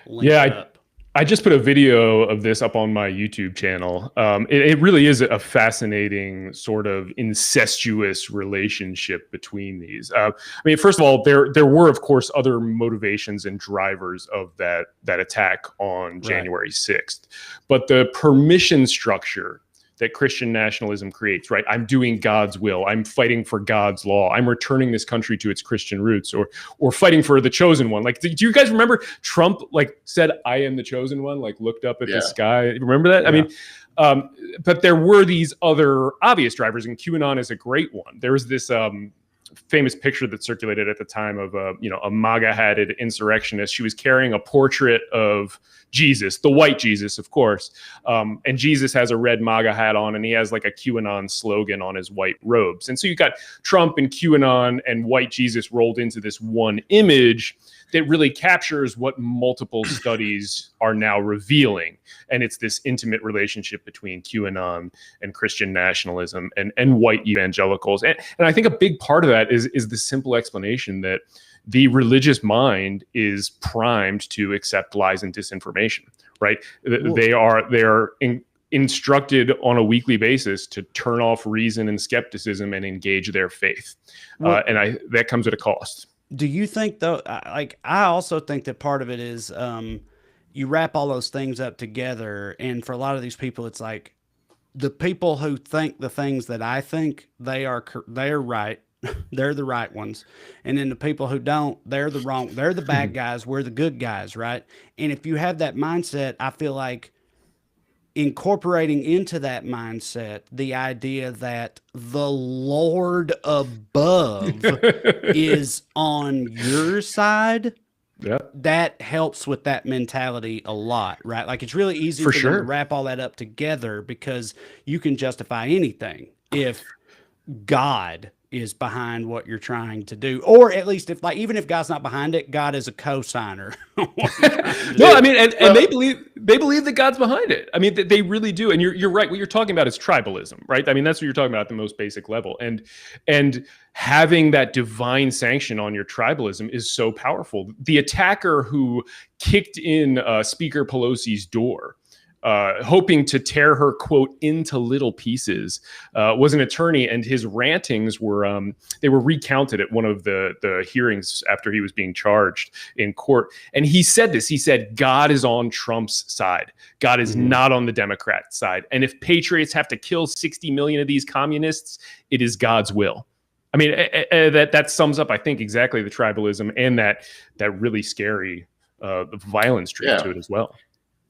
link up? I just put a video of this up on my YouTube channel. It really is a fascinating sort of incestuous relationship between these. I mean, first of all, there were, of course, other motivations and drivers of that attack on January 6th. But the permission structure that Christian nationalism creates, right? I'm doing God's will. I'm fighting for God's law. I'm returning this country to its Christian roots, or fighting for the chosen one. Like, do you guys remember Trump said, "I am the chosen one," looked up at the sky? Remember that? Yeah. I mean, but there were these other obvious drivers, and QAnon is a great one. There was this famous picture that circulated at the time of a MAGA-hatted insurrectionist. She was carrying a portrait of Jesus, the white Jesus, of course. And Jesus has a red MAGA hat on, and he has a QAnon slogan on his white robes. And so you got Trump and QAnon and white Jesus rolled into this one image that really captures what multiple studies are now revealing. And it's this intimate relationship between QAnon and Christian nationalism and white evangelicals. And I think a big part of that is the simple explanation that the religious mind is primed to accept lies and disinformation, right? They are instructed on a weekly basis to turn off reason and skepticism and engage their faith. And that comes at a cost. Do you think, though, I also think that part of it is you wrap all those things up together, and for a lot of these people, it's like the people who think the things that I think, they are right. They're the right ones. And then the people who don't, they're the wrong. They're the bad guys. We're the good guys, right? And if you have that mindset, I feel like incorporating into that mindset the idea that the Lord above is on your side, that helps with that mentality a lot, right? It's really easy for them to wrap all that up together, because you can justify anything if God is behind what you're trying to do, or at least if like even if God's not behind it, God is a co-signer. No, I mean, and they believe that God's behind it. I mean, they really do. And you're right. What you're talking about is tribalism, right? I mean, that's what you're talking about at the most basic level. And having that divine sanction on your tribalism is so powerful. The attacker who kicked in Speaker Pelosi's door, hoping to tear her, quote, into little pieces, was an attorney, and his rantings were they were recounted at one of the hearings after he was being charged in court. And he said this. He said, God is on Trump's side. God is not on the Democrat side. And if patriots have to kill 60 million of these communists, it is God's will. I mean, that sums up, I think, exactly the tribalism and that really scary violence streak to it as well.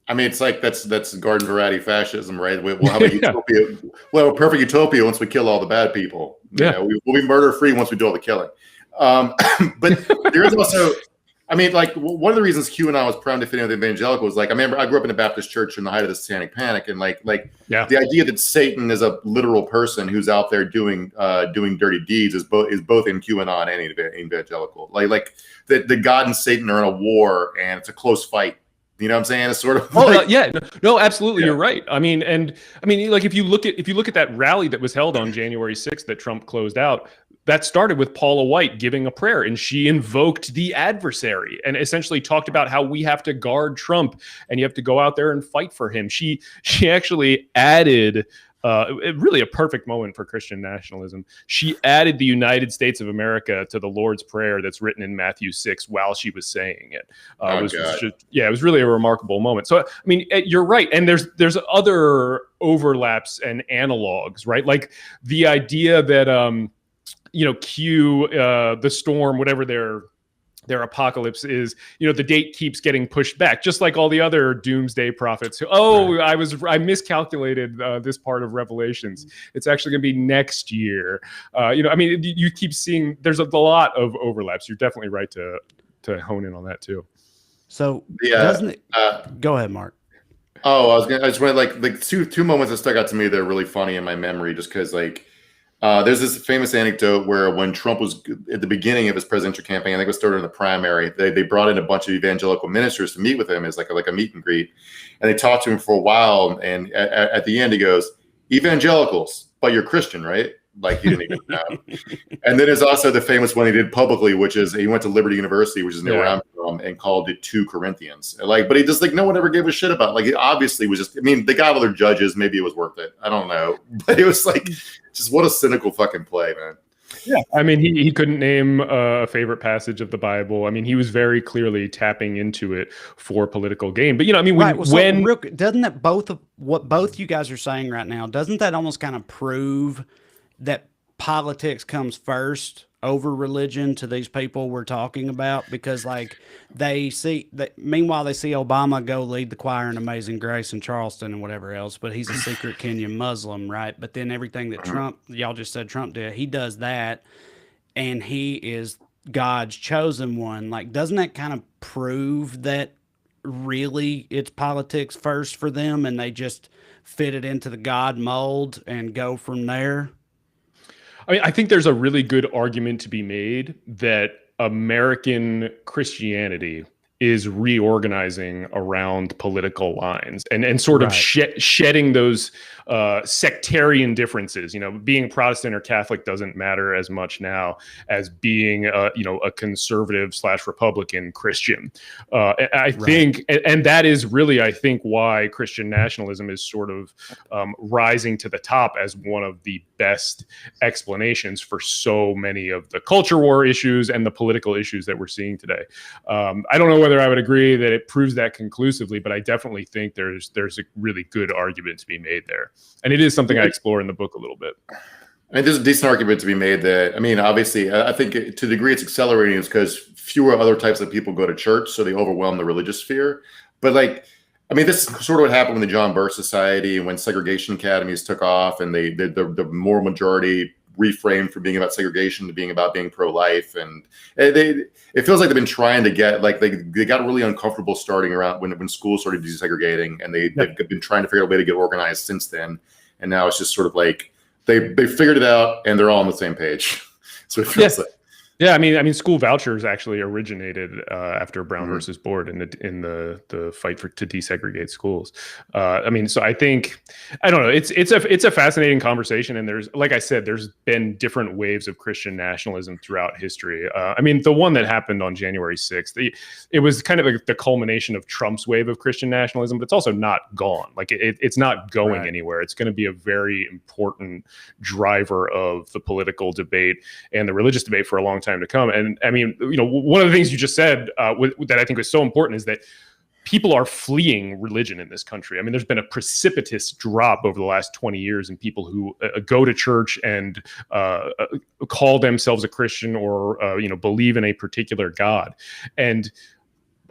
I mean, it's like that's garden variety fascism, right? We'll have a utopia. Well, a perfect utopia once we kill all the bad people. You know, we'll be murder free once we do all the killing. But there is also, I mean, like one of the reasons QAnon was proud to fit in with evangelicals. Like, I remember I grew up in a Baptist church in the height of the Satanic Panic, and like the idea that Satan is a literal person who's out there doing dirty deeds is both in QAnon and evangelical. Like the God and Satan are in a war, and it's a close fight. You know what I'm saying? It's sort of no, absolutely. You're right. I mean, like if you look at that rally that was held on January 6th that Trump closed out, that started with Paula White giving a prayer, and she invoked the adversary and essentially talked about how we have to guard Trump and you have to go out there and fight for him. She actually added really a perfect moment for Christian nationalism. She added the United States of America to the Lord's Prayer that's written in Matthew 6 while she was saying it. It was really a remarkable moment. So, I mean, you're right. And there's other overlaps and analogs, right? Like the idea that, Q, the storm, whatever their apocalypse is, the date keeps getting pushed back, just like all the other doomsday prophets. I miscalculated this part of Revelations. It's actually going to be next year. You keep seeing there's a lot of overlaps. You're definitely right to hone in on that too. So doesn't it? Go ahead, Mark. Oh, I just wanted like two moments that stuck out to me that are really funny in my memory, just because there's this famous anecdote where when Trump was at the beginning of his presidential campaign, I think it was started in the primary, they brought in a bunch of evangelical ministers to meet with him as like a meet and greet. And they talked to him for a while. And at the end, he goes, evangelicals, but you're Christian, right? Like he didn't even know. And then there's also the famous one he did publicly, which is he went to Liberty University, which is near where I'm from, and called it 2 Corinthians. But he just no one ever gave a shit about it. Like it obviously was just, they got other judges. Maybe it was worth it. I don't know. But it was like, just what a cynical fucking play, man. Yeah. I mean, he couldn't name a favorite passage of the Bible. I mean, he was very clearly tapping into it for political gain. But, doesn't that both of what both you guys are saying right now, doesn't that almost kind of prove that politics comes first over religion to these people we're talking about? Because they see that, meanwhile they see Obama go lead the choir in Amazing Grace in Charleston and whatever else, but he's a secret Kenyan Muslim, right? But then everything that y'all just said Trump did, he does that, and he is God's chosen one. Like, doesn't that kind of prove that really it's politics first for them, and they just fit it into the God mold and go from there? I mean, I think there's a really good argument to be made that American Christianity is reorganizing around political lines and sort of shedding those sectarian differences. Being Protestant or Catholic doesn't matter as much now as being a conservative / Republican Christian. I think, and that is really, I think, why Christian nationalism is sort of rising to the top as one of the best explanations for so many of the culture war issues and the political issues that we're seeing today. I don't know whether I would agree that it proves that conclusively, but I definitely think there's a really good argument to be made there. And it is something I explore in the book a little bit. I mean, there's a decent argument to be made that, obviously, I think to the degree it's accelerating is because fewer other types of people go to church, so they overwhelm the religious sphere. But this is sort of what happened with the John Birch Society when segregation academies took off, and the moral majority reframed from being about segregation to being about being pro-life. And it feels like they've been trying to get, they got really uncomfortable starting around when schools started desegregating, and they've been trying to figure out a way to get organized since then. And now it's just sort of like they figured it out and they're all on the same page. So it feels like. Yeah, I mean, school vouchers actually originated after Brown versus Board in the fight to desegregate schools. I mean, so I think I don't know. It's a fascinating conversation, and there's, like I said, there's been different waves of Christian nationalism throughout history. I mean, the one that happened on January 6th, it was kind of the culmination of Trump's wave of Christian nationalism, but it's also not gone. Like it's not going anywhere. It's going to be a very important driver of the political debate and the religious debate for a long time to come. And I mean, one of the things you just said that I think was so important is that people are fleeing religion in this country. I mean, there's been a precipitous drop over the last 20 years in people who go to church and call themselves a Christian or believe in a particular God. And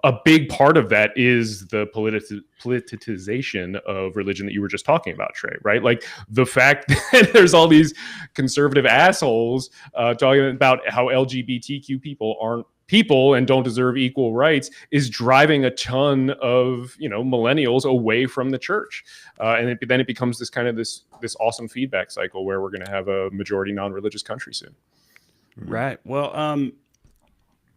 a big part of that is the politicization of religion that you were just talking about, Trey, right? Like the fact that there's all these conservative assholes talking about how LGBTQ people aren't people and don't deserve equal rights is driving a ton of millennials away from the church, and then it becomes this kind of this awesome feedback cycle where we're going to have a majority non-religious country soon. Right. Well,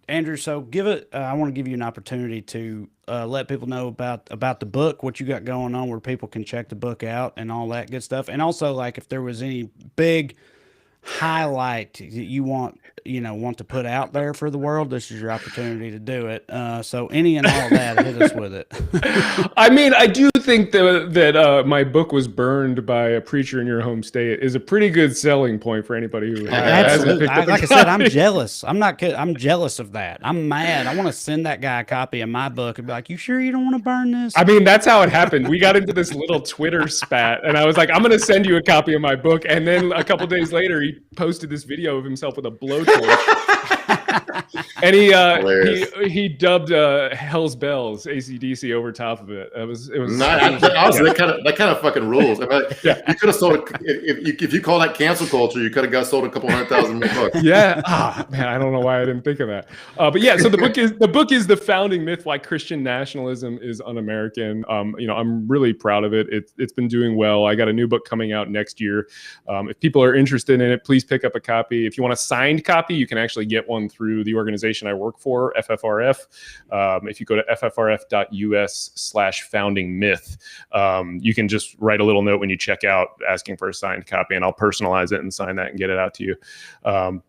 Andrew, so I want to give you an opportunity to let people know about the book, what you got going on, where people can check the book out and all that good stuff. And also, like, if there was any big highlight that you want to put out there for the world, this is your opportunity to do it. So any and all that, hit us with it. I mean, I do think that my book was burned by a preacher in your home state is a pretty good selling point for anybody who absolutely. Like I said, I'm jealous. I'm not kidding. I'm jealous of that. I'm mad. I want to send that guy a copy of my book and be like, "You sure you don't want to burn this?" I mean, that's how it happened. We got into this little Twitter spat, and I was like, "I'm going to send you a copy of my book." And then a couple days later, he posted this video of himself with a blowtorch. And he dubbed Hell's Bells AC/DC over top of it. It was honestly, that kind of fucking rules. I mean, you could have sold if you call that cancel culture, you could have sold a couple 100,000 books. Yeah, man, I don't know why I didn't think of that. But yeah, so the book is the founding myth why Christian nationalism is un-American. I'm really proud of it. It's been doing well. I got a new book coming out next year. If people are interested in it, please pick up a copy. If you want a signed copy, you can actually get one through the organization I work for, FFRF. If you go to ffrf.us/foundingmyth, you can just write a little note when you check out asking for a signed copy, and I'll personalize it and sign that and get it out to you.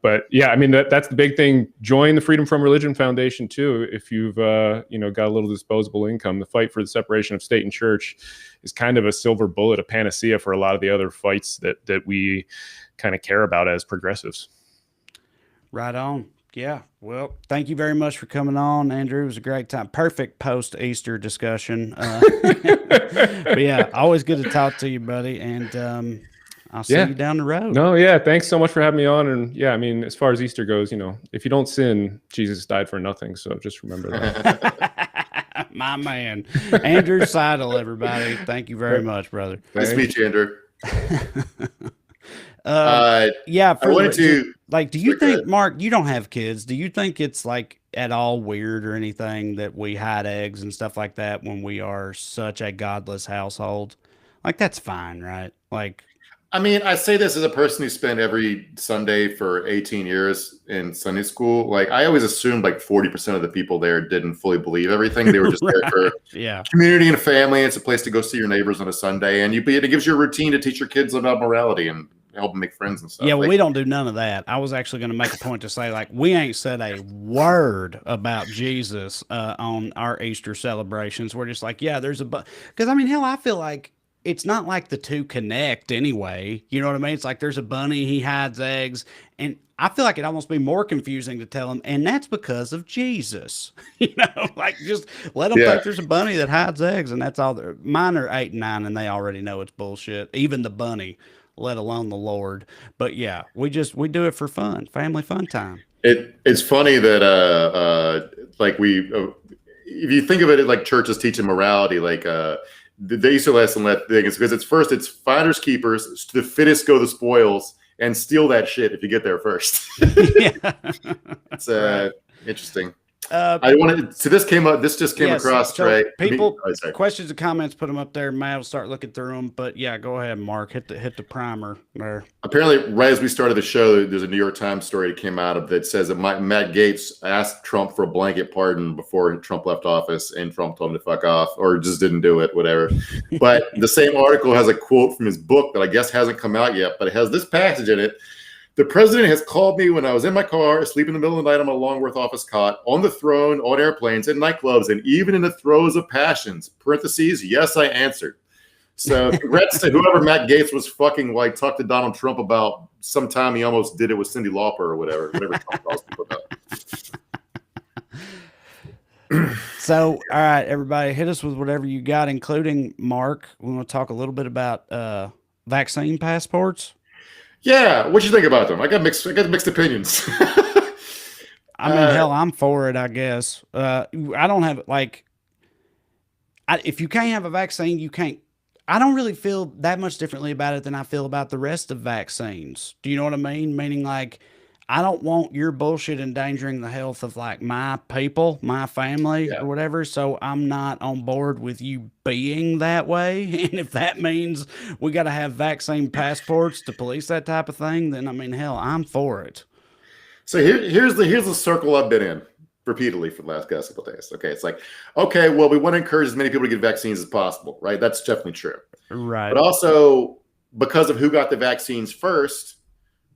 But yeah, I mean, that's the big thing. Join the Freedom from Religion Foundation too. If you've got a little disposable income, the fight for the separation of state and church is kind of a silver bullet, a panacea for a lot of the other fights that we kind of care about as progressives. Right on. Yeah. Well, thank you very much for coming on, Andrew. It was a great time. Perfect post-Easter discussion. But yeah, always good to talk to you, buddy. And I'll see you down the road. No, yeah. Thanks so much for having me on. And yeah, I mean, as far as Easter goes, if you don't sin, Jesus died for nothing. So just remember that. My man. Andrew Seidel, everybody. Thank you very much, brother. Nice to meet you, Andrew. Yeah. I wanted to do you think, Mark, you don't have kids? Do you think it's like at all weird or anything that we hide eggs and stuff like that when we are such a godless household? Like, that's fine, right? Like, I mean, I say this as a person who spent every Sunday for 18 years in Sunday school. Like, I always assumed like 40% of the people there didn't fully believe everything. They were just there for community and family. It's a place to go see your neighbors on a Sunday, and it gives you a routine to teach your kids about morality and help them make friends and stuff. Yeah, well, we don't do none of that. I was actually going to make a point to say, like, we ain't said a word about Jesus on our Easter celebrations. We're just like, yeah, there's because I mean, hell, I feel like it's not like the two connect anyway. You know what I mean? It's like there's a bunny, he hides eggs, and I feel like it'd almost be more confusing to tell them, and that's because of Jesus. Like, just let them think there's a bunny that hides eggs, and that's all. Mine are 8 and 9, and they already know it's bullshit. Even the bunny, let alone the Lord. But yeah, we do it for fun, family fun time. It's funny that if you think of it like churches teaching morality, like the Easter lesson thing is because it's finders keepers, the fittest go the spoils, and steal that shit if you get there first. Yeah. It's interesting. I wanted to. This came up. This just came across. So right. people, sorry. questions and comments, put them up there. Matt will start looking through them. But yeah, go ahead, Mark. Hit the primer there. Apparently, right as we started the show, there's a New York Times story that came out of that says that Matt Gaetz asked Trump for a blanket pardon before Trump left office, and Trump told him to fuck off or just didn't do it, whatever. But the same article has a quote from his book that I guess hasn't come out yet, but it has this passage in it. The president has called me when I was in my car, asleep in the middle of the night on my Longworth office cot, on the throne, on airplanes, in nightclubs, and even in the throes of passions. Parentheses, yes, I answered. So congrats to whoever Matt Gaetz was fucking while he talked to Donald Trump about sometime he almost did it with Cyndi Lauper or whatever Trump calls people about. So, all right, everybody, hit us with whatever you got, including Mark. We want to talk a little bit about vaccine passports. Yeah, what you think about them? I got mixed opinions. I mean, hell, I'm for it, I guess. I don't have if you can't have a vaccine, you can't. I don't really feel that much differently about it than I feel about the rest of vaccines. Do you know what I mean? Meaning, like, I don't want your bullshit endangering the health of like my people, my family, or whatever. So I'm not on board with you being that way. And if that means we got to have vaccine passports to police that type of thing, then I mean, hell, I'm for it. So here's the circle I've been in repeatedly for the last couple of days. Okay, it's like, okay, well, we want to encourage as many people to get vaccines as possible, right? That's definitely true. Right. But also, because of who got the vaccines first,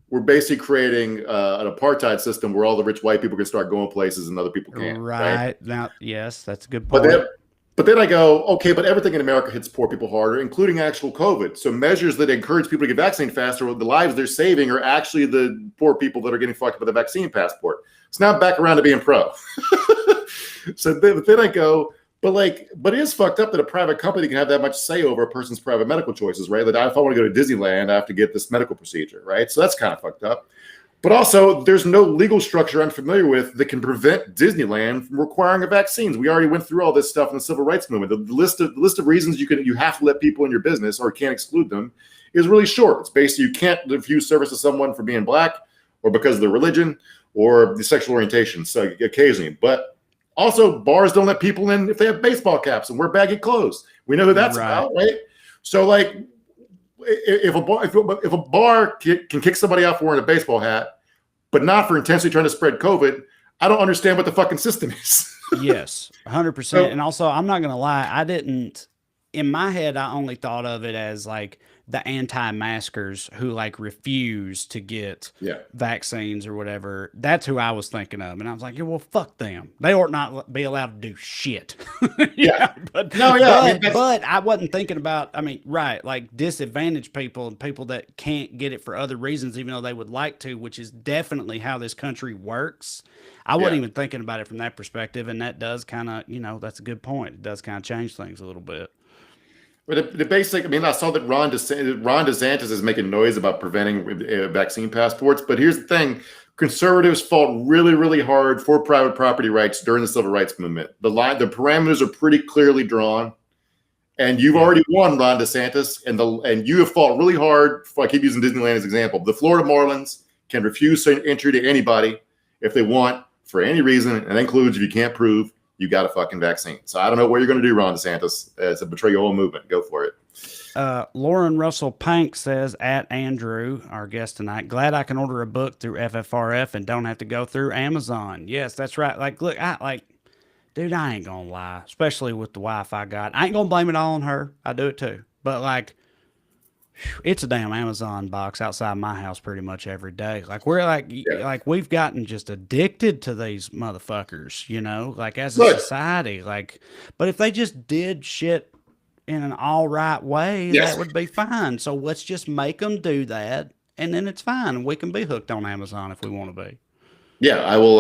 we're basically creating an apartheid system where all the rich white people can start going places and other people can't. Right. Now, yes, that's a good point. But then I go, okay, but everything in America hits poor people harder, including actual COVID. So measures that encourage people to get vaccinated faster, the lives they're saving are actually the poor people that are getting fucked with a vaccine passport. So now I'm back around to being pro. So then I go, but it is fucked up that a private company can have that much say over a person's private medical choices, right? Like if I want to go to Disneyland, I have to get this medical procedure, right? So that's kind of fucked up. But also, there's no legal structure I'm familiar with that can prevent Disneyland from requiring a vaccines. We already went through all this stuff in the civil rights movement. The list of reasons you have to let people in your business or can't exclude them is really short. It's basically you can't refuse service to someone for being black or because of their religion or the sexual orientation. So occasionally, but also bars don't let people in if they have baseball caps and wear baggy clothes. We know who that's about, right? So like, if a bar can kick somebody out for wearing a baseball hat, but not for intentionally trying to spread COVID, I don't understand what the fucking system is. Yes, 100%. And also, I'm not going to lie. In my head, I only thought of it as like the anti-maskers who like refuse to get vaccines or whatever. That's who I was thinking of. And I was like, yeah, well, fuck them. They ought not be allowed to do shit. But I wasn't thinking about, like disadvantaged people and people that can't get it for other reasons, even though they would like to, which is definitely how this country works. I wasn't even thinking about it from that perspective. And that does kind of, that's a good point. It does kind of change things a little bit. But the basic, I saw that Ron DeSantis is making noise about preventing vaccine passports. But here's the thing. Conservatives fought really, really hard for private property rights during the civil rights movement. The parameters are pretty clearly drawn. And you've already won, Ron DeSantis. And you have fought really hard. I keep using Disneyland as an example. The Florida Marlins can refuse entry to anybody if they want for any reason. And that includes if you can't prove you got a fucking vaccine. So I don't know what you're going to do, Ron DeSantis. It's a betray your whole movement. Go for it. Lauren Russell Pank says, at Andrew, our guest tonight, glad I can order a book through FFRF and don't have to go through Amazon. Yes, that's right. Like, look, dude, I ain't going to lie, especially with the wife I got. I ain't going to blame it all on her. I do it too. But like, it's a damn Amazon box outside my house pretty much every day. Like we're like we've gotten just addicted to these motherfuckers, like as a society. Like, but if they just did shit in an all right way, that would be fine. So let's just make them do that, and then it's fine. And we can be hooked on Amazon if we want to be. Yeah, I will.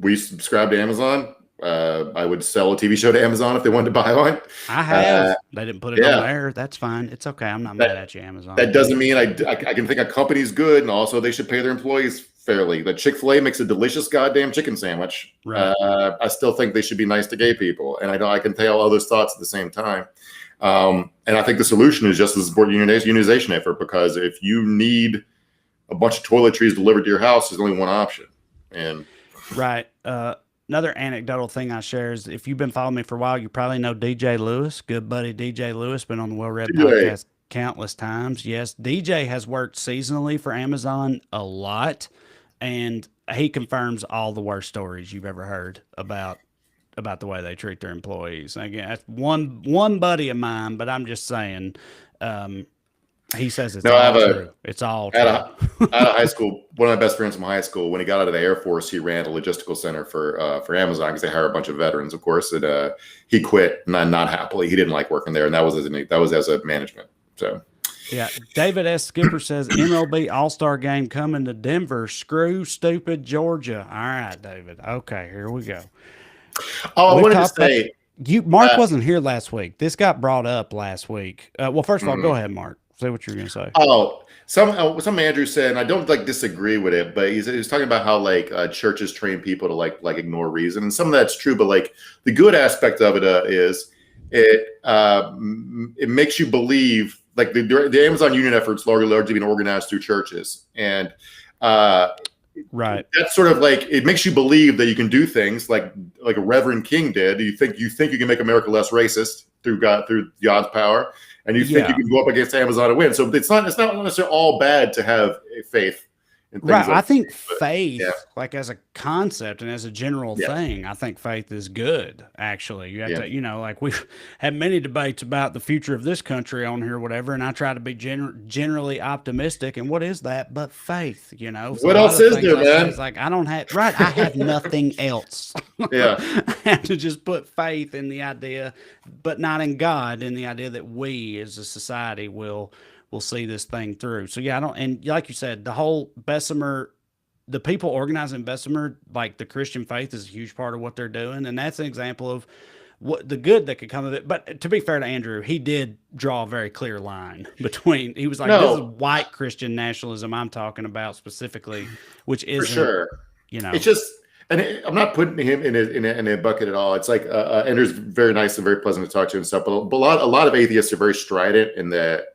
We subscribe to Amazon. I would sell a TV show to Amazon if they wanted to buy one. I have. They didn't put it on there. That's fine. It's okay. I'm not mad at you, Amazon. That doesn't mean I can think a company's good, and also they should pay their employees fairly. The Chick-fil-A makes a delicious goddamn chicken sandwich. Right. I still think they should be nice to gay people, and I can tell all those thoughts at the same time. And I think the solution is just to support unionization effort, because if you need a bunch of toiletries delivered to your house, there's only one option. And Right. Another anecdotal thing I share is if you've been following me for a while, you probably know DJ Lewis, good buddy DJ Lewis, been on the Well Read DJ. podcast countless times. Yes, DJ has worked seasonally for Amazon a lot, and he confirms all the worst stories you've ever heard about the way they treat their employees. And again, that's one buddy of mine, but I'm just saying, he says it's No, I all have true. It's all true. out of high school, one of my best friends from high school, when he got out of the Air Force, he ran a logistical center for Amazon because they hire a bunch of veterans, of course. And he quit, not happily. He didn't like working there, and that was as a management. So. Yeah, David S. Skipper says MLB All-Star Game coming to Denver. Screw stupid Georgia. All right, David. Okay, here we go. Oh, I wanted to say Mark wasn't here last week. This got brought up last week. Well, first of all, go ahead, Mark. Say what you're going to say. Oh, some Andrew said, and I don't disagree with it, but he's talking about how churches train people to like ignore reason, and some of that's true. But the good aspect of it is it makes you believe. Like the Amazon union efforts largely being organized through churches, and right, that's sort of it makes you believe that you can do things like a Reverend King did. You think you can make America less racist through God's power, and you think you can go up against Amazon and win. So it's not necessarily all bad to have a faith. Right. I think faith, as a concept and as a general thing, I think faith is good, actually. You have to, we've had many debates about the future of this country on here, whatever, and I try to be generally optimistic. And what is that but faith, So what else is there, man? It's I don't have, I have nothing else. Yeah. I have to just put faith in the idea, but not in God, in the idea that we as a society will see this thing through. So and like you said, the whole Bessemer, the people organizing Bessemer, the Christian faith is a huge part of what they're doing. And that's an example of what the good that could come of it. But to be fair to Andrew, he did draw a very clear line between, he was like, this is white Christian nationalism I'm talking about specifically, which isn't, for sure. It's just, and I'm not putting him in a bucket at all. It's Andrew's very nice and very pleasant to talk to and stuff, but a lot of atheists are very strident in that,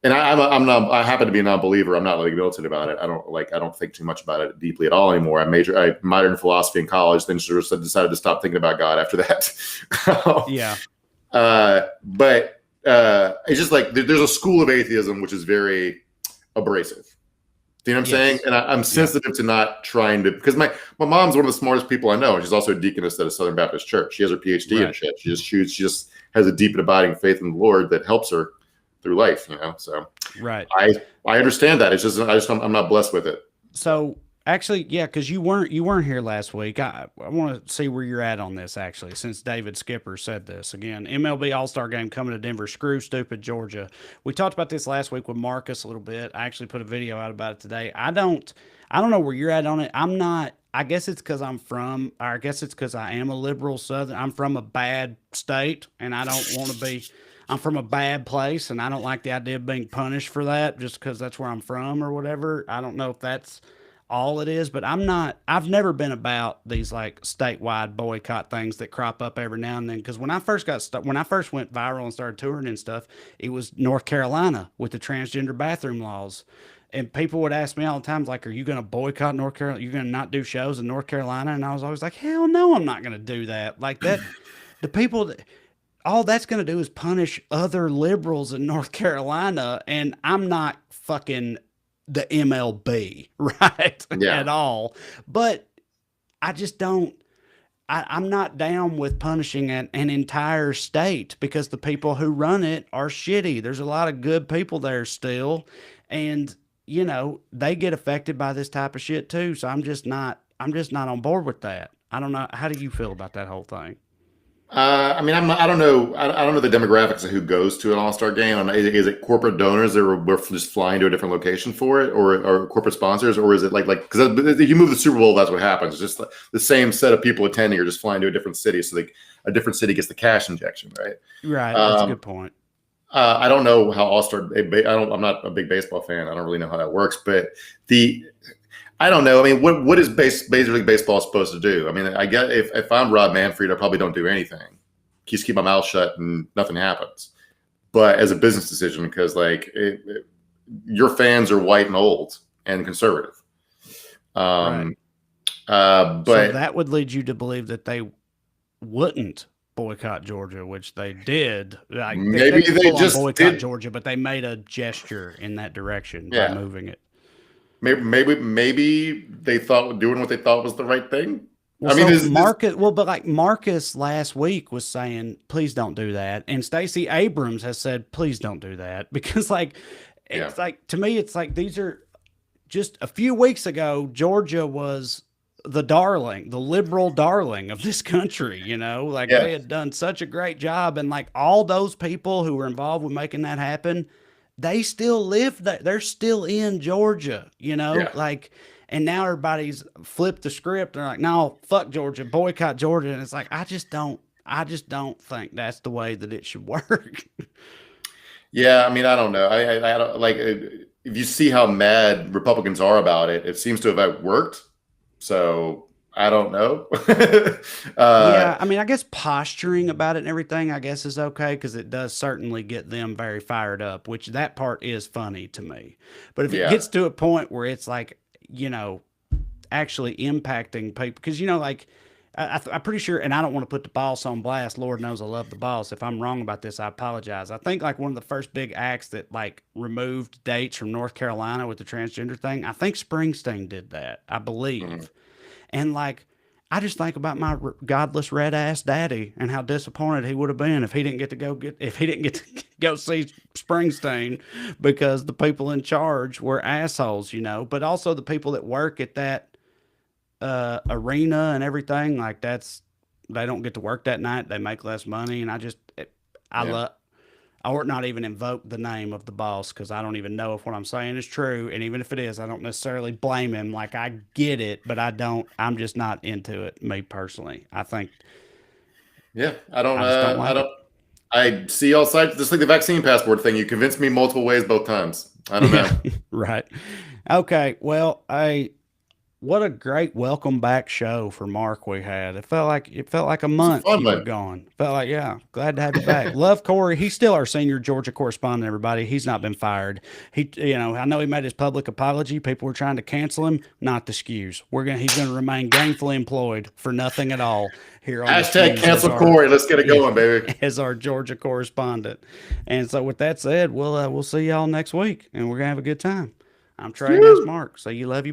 and I happen to be a non-believer. I'm not militant about it. I don't think too much about it deeply at all anymore. I minored in philosophy in college, then just decided to stop thinking about God after that. Yeah. But it's just there's a school of atheism which is very abrasive. Do you know what I'm saying? And I'm sensitive to not trying to, because my mom's one of the smartest people I know, and she's also a deaconess at a Southern Baptist church. She has her PhD and shit. She just has a deep and abiding faith in the Lord that helps her through life, So right, I understand that. It's just I'm not blessed with it. So actually, yeah, because you weren't here last week. I want to see where you're at on this actually, since David Skipper said this again. MLB All-Star Game coming to Denver. Screw stupid Georgia. We talked about this last week with Marcus a little bit. I actually put a video out about it today. I don't know where you're at on it. I'm not. I guess it's because I am a liberal Southern. I'm from a bad state, and I don't want to be. I'm from a bad place, and I don't like the idea of being punished for that just because that's where I'm from or whatever. I don't know if that's all it is, but I've never been about these statewide boycott things that crop up every now and then. Because when I first went viral and started touring and stuff, it was North Carolina with the transgender bathroom laws. And people would ask me all the time, are you going to boycott North Carolina? You're going to not do shows in North Carolina? And I was always like, hell no, I'm not going to do that. The people that, all that's going to do is punish other liberals in North Carolina. And I'm not fucking the MLB, right? At all. But I just don't, I'm not down with punishing an entire state because the people who run it are shitty. There's a lot of good people there still. And, they get affected by this type of shit too. So I'm just not on board with that. I don't know. How do you feel about that whole thing? I don't know the demographics of who goes to an All-Star game. Is it corporate donors that were just flying to a different location for it, or corporate sponsors, or is it because if you move the Super Bowl, that's what happens. It's just the same set of people attending are just flying to a different city, so a different city gets the cash injection, right? Right. That's a good point. I don't know how All-Star. I'm not a big baseball fan. I don't really know how that works, but I don't know. What is Major League Baseball supposed to do? I get if I'm Rob Manfred, I probably don't do anything. Just keep my mouth shut and nothing happens. But as a business decision, because your fans are white and old and conservative. Right. But so that would lead you to believe that they wouldn't boycott Georgia, which they did. Like, maybe didn't they full on just boycott did. Georgia, but they made a gesture in that direction Yeah. by moving it. Maybe they thought doing what they thought was the right thing. Well, I mean, so Marcus, well, but like Marcus last week was saying, please don't do that. And Stacey Abrams has said, please don't do that. Because like, it's like, to me, it's like, these are just a few weeks ago, Georgia was the darling, the liberal darling of this country, you know, like they had done such a great job. And like all those people who were involved with making that happen, they still live there. They're still in Georgia, you know, like, and now everybody's flipped the script. They're like, no, fuck Georgia, boycott Georgia. And it's like, I just don't think that's the way that it should work. Yeah, I mean, I don't know. I don't like if you see how mad Republicans are about it, it seems to have worked. So I don't know. Yeah, I mean, I guess posturing about it and everything, I guess, is okay because it does certainly get them very fired up, which that part is funny to me. But if it gets to a point where it's like, you know, actually impacting people, because, you know, like, I'm pretty sure, and I don't want to put the boss on blast. Lord knows I love the boss. If I'm wrong about this, I apologize. I think like one of the first big acts that like removed dates from North Carolina with the transgender thing, I think Springsteen did that, I believe. And like, I just think about my godless red ass daddy and how disappointed he would have been if he didn't get to go see Springsteen because the people in charge were assholes, you know. But also the people that work at that arena and everything, like they don't get to work that night. They make less money, and I ought not even invoke the name of the boss because I don't even know if what I'm saying is true. And even if it is, I don't necessarily blame him. Like, I get it, but I'm just not into it, me personally. I think. Yeah, I see all sides. Just like the vaccine passport thing. You convinced me multiple ways both times. I don't know. Right. Okay. Well, what a great welcome back show for Mark we had. It felt like a month you were gone. Felt like, glad to have you back. Love Corey. He's still our senior Georgia correspondent, everybody. He's not been fired. I know he made his public apology. People were trying to cancel him. Not the Skews. He's gonna remain gainfully employed for nothing at all here on Hashtag cancel Corey. Let's get it going, baby. As our Georgia correspondent. And so with that said, we'll see y'all next week and we're gonna have a good time. I'm Trey, and that's Mark. So you love you.